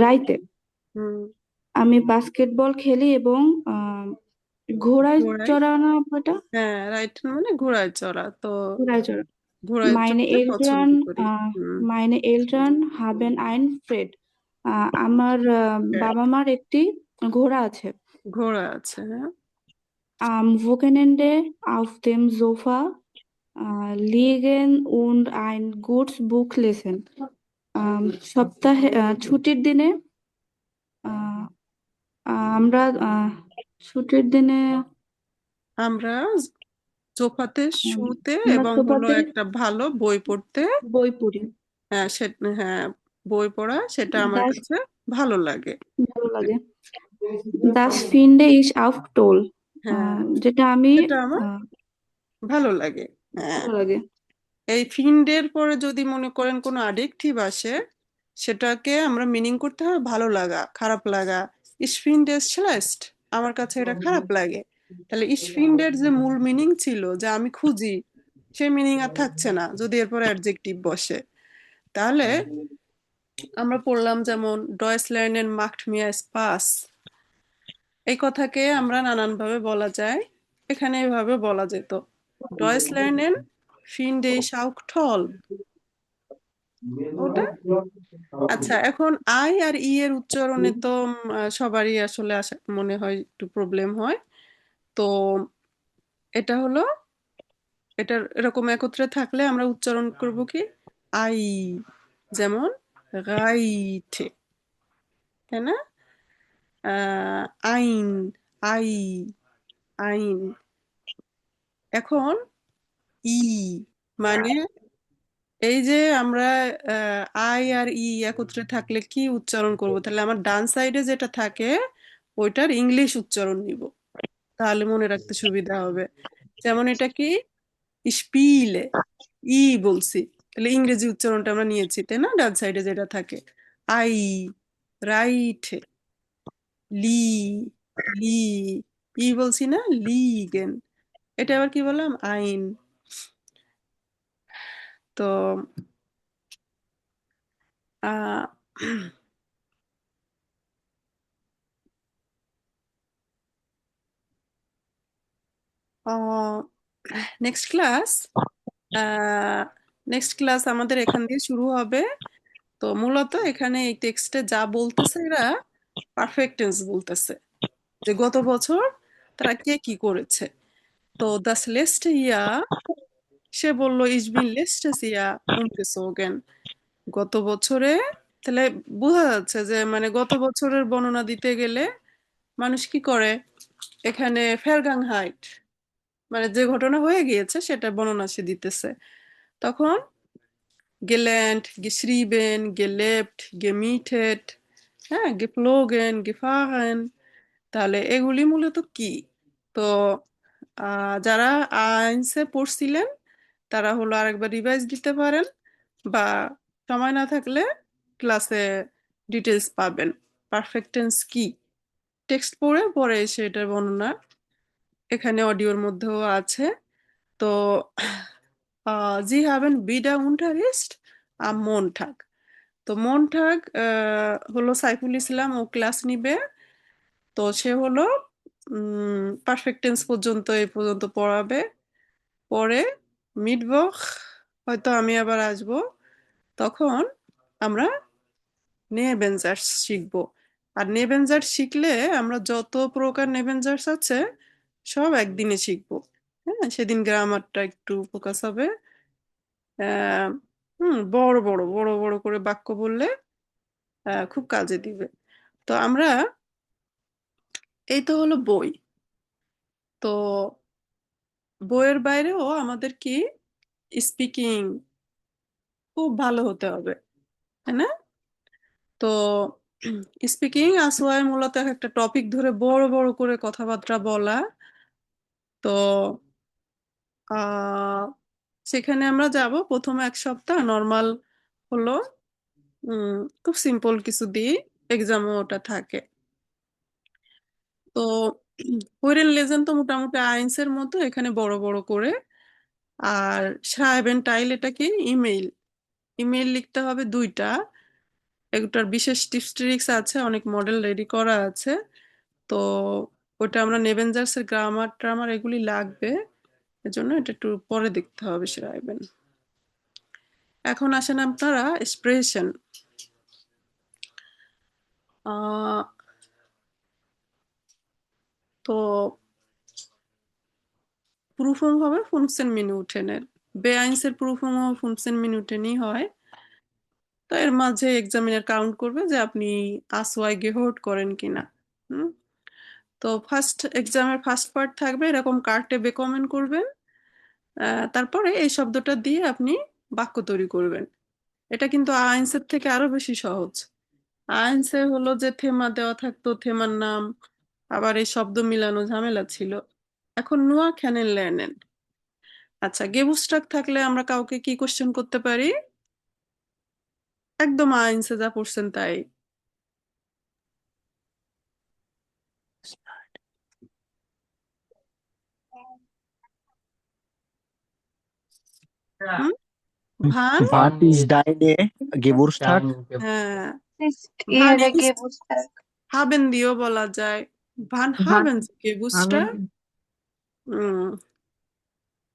রাইতে হুম আমি বাস্কেটবল খেলি এবং ঘোড়ায় ঘোড়ায়, চড়া না ওটা হ্যাঁ রাইট মানে ঘোড়ায় চড়া। তো ঘোড়ায় চড়া ঘোড়ায় Meine চড়তে পছন্দ Eltern, করি। meine Eltern haben ein Pferd. আমার বাবা মার একটি ঘোড়া আছে। ঘোড়া আছে, হ্যাঁ। Am Wochenende auf dem Sofa liegen und ein gutes Buch lesen. সপ্তাহে ছুটির দিনে আহ, আমরা ছুটির দিনে আমরা সোফাতে শুতে আমরা এবং হলো সোফাতে একটা ভালো বই পড়তে, বই পড়ি। হ্যাঁ হ্যাঁ বই পড়া সেটা আমার Das কাছে ভালো লাগে। ভালো লাগে। Das finde ich auch toll. হ্যাঁ যেটা আমি সেটা আমার ভালো লাগে। হ্যাঁ ভালো লাগে। এই ফিন্ডের পরে যদি মনে করেন কোনো অ্যাডজেক্টিভ আসে, সেটাকে আমরা মিনিং করতে হবে ভালো লাগা, খারাপ লাগা। ইসফিন্ডেস শ্লেস্ট, আমার কাছে এটা খারাপ লাগে। তাহলে ইসফিন্ডের যে মূল মিনিং ছিল যে আমি খুঁজি, সে মিনিং আর থাকছে না যদি এরপর অ্যাডজেক্টিভ বসে। তাহলে আমরা পড়লাম যেমন ডয়েসল্যান্ডের মাখট মিয়া স্পাস, এই কথাকে আমরা নানানভাবে বলা যায়। এখানে এভাবে বলা যেত ডয়েসল্যান্ডেন ফিন্ডে শাউক টল, ওটা। আচ্ছা, এখন আই আর ই এর উচ্চারণে তো সবারই আসলে মনে হয় একটু প্রবলেম হয়। তো এটা হলো, এটার এরকম একত্রে থাকলে আমরা উচ্চারণ করব কি আই, যেমন গাইঠে, তাই না? আইন, আই, আইন। এখন ই মানে এই যে আমরা আই আর ই একত্রে থাকলে কি উচ্চারণ করব? তাহলে আমার ডান সাইডে যেটা থাকে ওইটার ইংলিশ উচ্চারণ নিব, তাহলে মনে রাখতে সুবিধা হবে। যেমন এটা কি স্পিলে, ই বলছি, তাহলে ইংরেজি উচ্চারণটা আমরা নিয়েছি, তাই না? ডান সাইডে যেটা থাকে আই, রাইট, লি, লি, ই বলছি না, লিগেন। এটা আবার কি বললাম? আইন। তো আহ নেক্সট ক্লাস, আমাদের এখান দিয়ে শুরু হবে। তো মূলত এখানে এই টেক্সটে যা বলতেছে এরা পারফেক্ট টেন্স বলতেছে, যে গত বছর তারা কে কি করেছে। তো দাস লেস্টে ইয়া, সে বলল ইস বিন লেস্টেস ইয়া umgezogen, গত বছরে। তাহলে বোঝা যাচ্ছে যে মানে গত বছরের বর্ণনা দিতে গেলে মানুষ কি করে, এখানে ফেরগাংহাইট মানে যে ঘটনা হয়ে গিয়েছে সেটা বর্ণনা সে দিতেছে। তখন gelernt, geschrieben, gelebt, gemietet, হ্যাঁ, geflogen, gefahren, তাহলে এগুলি মূলত কি? তো যারা আইনসে পড়ছিলেন তারা হলো আরেকবার রিভাইজ দিতে পারেন, বা সময় না থাকলে ক্লাসে ডিটেলস পাবেন পারফেক্ট টেন্স কি। টেক্সট পড়ে পরে এসে এটার বর্ণনা এখানে অডিওর মধ্যেও আছে। তো জি হ্যাভেন বিডা উন্টারিস্ট মনঠাক, তো মনঠাক হলো সাইফুল ইসলাম, ও ক্লাস নিবে। তো সে হলো পারফেক্ট টেন্স পর্যন্ত এই পর্যন্ত পড়াবে। পরে মিডবখ হয়তো আমি আবার আসব, তখন আমরা নেবেনজার্স শিখবো। আর নেবেনজার্স শিখলে আমরা যত প্রকার নেবেনজার্স আছে সব একদিনে শিখবো। হ্যাঁ, সেদিন গ্রামারটা একটু ফোকাস হবে। আহ বড় বড় বড় বড় করে বাক্য বললে খুব কাজে দিবে। তো আমরা এই তো হলো বই। তো বইয়ের বাইরেও আমাদের কি স্পিকিং খুব ভালো হতে হবে, তাই না? তো স্পিকিং আসওয়ায় মূলত একটা টপিক ধরে বড় বড় করে কথাবার্তা বলা। তো সেখানে আমরা যাব প্রথমে 1 সপ্তাহ নর্মাল হলো, খুব সিম্পল কিছু দিয়ে এক্সামও ওটা থাকে। তো হোরেন লেজেন তো মোটামুটি আইনসের মতো এখানে বড় বড় করে। আর schreiben টাইল এটা কি ইমেইল, ইমেইল লিখতে হবে 2টা। এটার বিশেষ টিপস ট্রিক্স আছে, অনেক মডেল রেডি করা আছে। তো ওটা আমরা নেবেনজার্সের গ্রামার ট্রামার এগুলি লাগবে, এজন্য এটা একটু পরে দেখতে হবে schreiben। এখন আসেন আপনারা এক্সপ্রেশন। তো প্রুফং হবে 15 মিনিটের, বেআইনসের প্রুফং 15 মিনিটেনই হয়। তো এর মাঝে এক্সামিনার কাউন্ট করবে যে আপনি আসওয়াই গেহট করেন কিনা। তো ফার্স্ট এক্সামের ফার্স্ট পার্ট থাকবে এরকম কার্টে বেকমেন্ট করবেন। তারপরে এই শব্দটা দিয়ে আপনি বাক্য তৈরি করবেন। এটা কিন্তু আইনসের থেকে আরো বেশি সহজ। আইনসে হলো যে থেমা দেওয়া থাকতো, থেমার নাম, আবার এই শব্দ মিলানো ঝামেলা ছিল। এখন নোয়া খ্যানেন লেনেন। আচ্ছা, গেবুস্ট্রাক থাকলে আমরা কাউকে কি কোশ্চেন করতে পারি? একদম আইনসে যা পড়ছেন তাই। হুম? ভান What is deine Geburtstag? হ্যাঁ, Ist ভান Ihre ইস্ট Geburtstag? হাবেন দিয়েও বলা যায়। ভান হাবেন গেবুস্ট্রাক।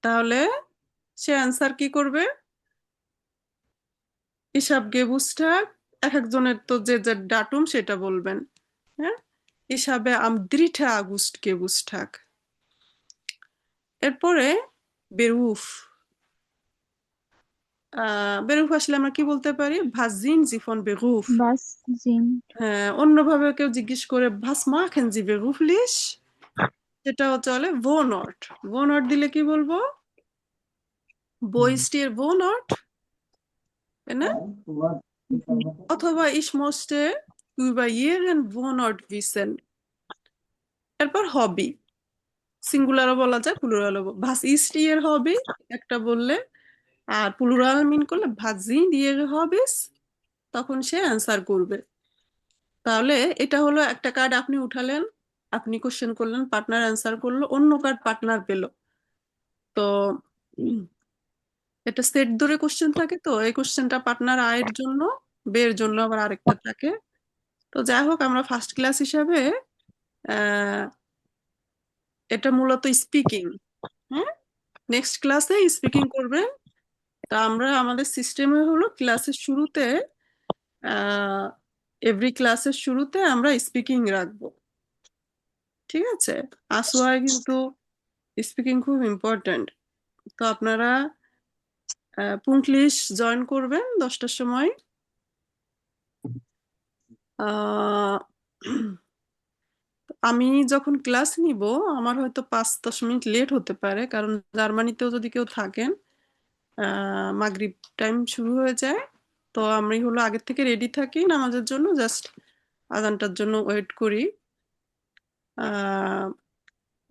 তাহলে সে অ্যান্সার কি করবে? হিসাব গেবুস্ট্রাক, এক একজনের তো যে যে ডাটুম সেটা বলবেন। হ্যাঁ, হিসাবে আম 3 আগস্ট গেবুস্ট্রাক। এরপরে বেরুফ। বেরুফ আসলে আমরা কি বলতে পারি? ভাজিন জিফন বেরুফ। বাস জিন। হ্যাঁ, অন্যভাবে কেউ জিজ্ঞেস করে ভাস মাখেন জি বেরুফলিশ, সেটাও চলে। ভো নট, ভো নট দিলে কি বলবো? বইস্টির ভো নট, তাই না? অথবা ইস মোস্টে über ihren Wohnort wissen। এরপর হবি, সিঙ্গুলারও বলা যায় প্লুরালও। ভাস ইস্ট ইয়ের হবি একটা বললে, আর প্লুরাল মিন করলে ভাজিন ইয়ের হবিস, তখন সে অ্যান্সার করবে। তাহলে এটা হলো একটা কার্ড আপনি উঠালেন, আপনি কোশ্চেন করলেন, পার্টনার অ্যান্সার করলো, অন্য কার্ড পার্টনার পেল। তো এটা সেট ধরে কোশ্চেন থাকে, তো এই কোশ্চেনটা পার্টনার আয়ের জন্য, বের জন্য আবার আরেকটা থাকে। তো যাই হোক, আমরা ফার্স্ট ক্লাস হিসাবে এটা মূলত স্পিকিং। হ্যাঁ, নেক্সট ক্লাসে স্পিকিং করবেন। তা আমরা আমাদের সিস্টেমে হলো ক্লাসের শুরুতে, এভরি ক্লাসের শুরুতে আমরা স্পিকিং রাখবো। ঠিক আছে? আসোয়ায় কিন্তু স্পিকিং খুব ইম্পর্ট্যান্ট। তো আপনারা পুংলিশ জয়েন করবেন 10টার সময়। আমি যখন ক্লাস নিব আমার হয়তো 5-10 মিনিট লেট হতে পারে, কারণ জার্মানিতেও যদি কেউ থাকেন মাগরিব টাইম শুরু হয়ে যায়। তো আমি হলো আগের থেকে রেডি থাকি নামাজের জন্য, জাস্ট আজানটার জন্য ওয়েট করি।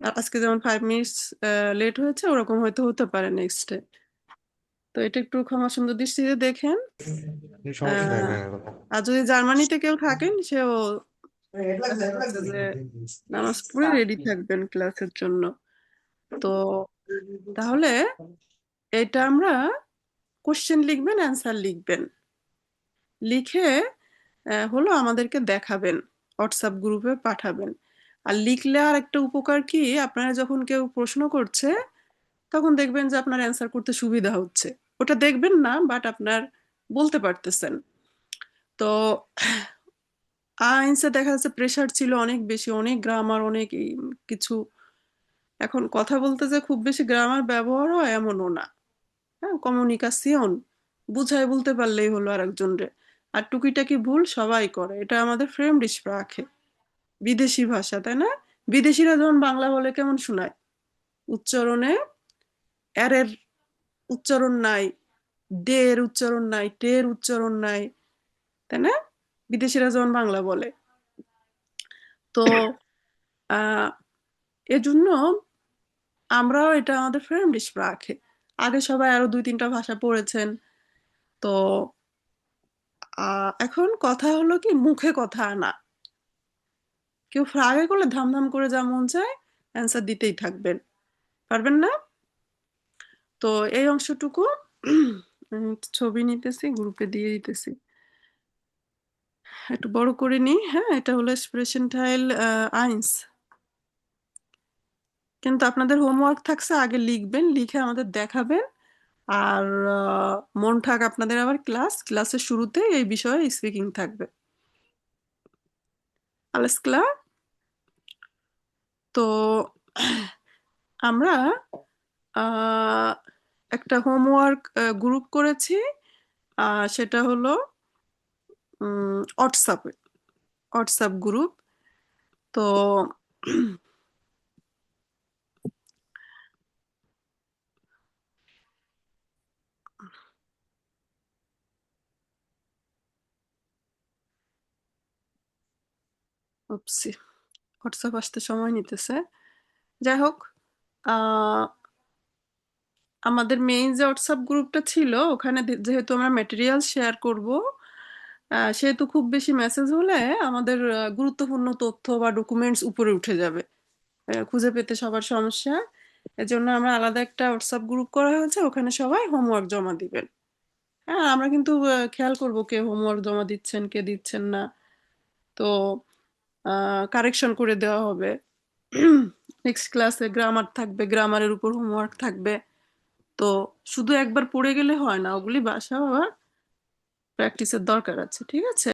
আজকে যেমন 5 মিনিটস লেট হয়েছে, ওরকম হয়তো হতে পারে নেক্সটে। তো এটা একটু ক্ষমা সুন্দর দৃষ্টিতে দেখেন। সমস্যা নাই আহ, ম্যাম। আর যদি জার্মানিতে কেউ থাকেন, সেও যে নামাজ পড়ে রেডি থাকবেন ক্লাসের জন্য। তো তাহলে এটা আমরা কোশ্চেন লিখবেন, অ্যান্সার লিখবেন, লিখে হলো আমাদেরকে দেখাবেন, হোয়াটসঅ্যাপ গ্রুপে পাঠাবেন। আর লিখলে আর একটা উপকার কি, আপনারা যখন কেউ প্রশ্ন করছে তখন দেখবেন যে আপনার অ্যান্সার করতে সুবিধা হচ্ছে। ওটা দেখবেন না, বাট আপনার বলতে পারতেছেন। তো আইনসে দেখা যাচ্ছে প্রেশার ছিল অনেক বেশি, অনেক গ্রামার, অনেক কিছু। এখন কথা বলতে যে খুব বেশি গ্রামার ব্যবহার হয় এমনও না। হ্যাঁ, কমিউনিকেশন বুঝায় বলতে পারলেই হলো আরেকজনরে। আর টুকিটাকি ভুল সবাই করে, এটা আমাদের ফ্রেন্ডিশ রাখে, বিদেশি ভাষা, তাই না? বিদেশিরা যখন বাংলা বলে কেমন শোনায়, উচ্চারণে এর উচ্চারণ নাই, ডের উচ্চারণ নাই, টের উচ্চারণ নাই, তাই না? বিদেশিরা যখন বাংলা বলে, তো এজন্য আমরাও এটা আমাদের ফ্রেন্ডিশ রাখে। আগে সবাই আরো 2-3টা ভাষা পড়েছেন, তো এখন কথা হলো কি মুখে কথা আনা। কেউ ফ্রাগে করলে ধামধাম করে যা মন চায় অ্যান্সার দিতেই থাকবেন, পারবেন না? তো এই অংশটুকু ছবি নিতেছি, গ্রুপে দিয়ে দিতেছি, একটু বড় করে নিই। হ্যাঁ, এটা হলো এক্সপ্রেশন টাইল আইন্স। কিন্তু আপনাদের হোমওয়ার্ক থাকছে, আগে লিখবেন, লিখে আমাদের দেখাবেন। আর মন থাক আপনাদের আবার ক্লাসের শুরুতে এই বিষয়ে স্পিকিং থাকবে। আলেস ক্লার? তো আমরা একটা হোমওয়ার্ক গ্রুপ করেছি, সেটা হলো হোয়াটসঅ্যাপ গ্রুপ। তো হোয়াটসঅ্যাপ আসতে সময় নিতেছে। যাই হোক, আমাদের মেইন যে হোয়াটসঅ্যাপ গ্রুপটা ছিল, ওখানে যেহেতু আমরা ম্যাটেরিয়াল শেয়ার করব, সেহেতু খুব বেশি মেসেজ হলে আমাদের গুরুত্বপূর্ণ তথ্য বা ডকুমেন্টস উপরে উঠে যাবে, খুঁজে পেতে সবার সমস্যা। এজন্য আমরা আলাদা একটা হোয়াটসঅ্যাপ গ্রুপ করা হয়েছে, ওখানে সবাই হোমওয়ার্ক জমা দিবেন। হ্যাঁ, আমরা কিন্তু খেয়াল করব কে হোমওয়ার্ক জমা দিচ্ছেন, কে দিচ্ছেন না। তো কারেকশন করে দেওয়া হবে। নেক্সট ক্লাসে গ্রামার থাকবে, গ্রামারের উপর হোমওয়ার্ক থাকবে। তো শুধু একবার পড়ে গেলে হয় না, ওগুলি বাসায় আবার প্র্যাকটিসের দরকার আছে, ঠিক আছে?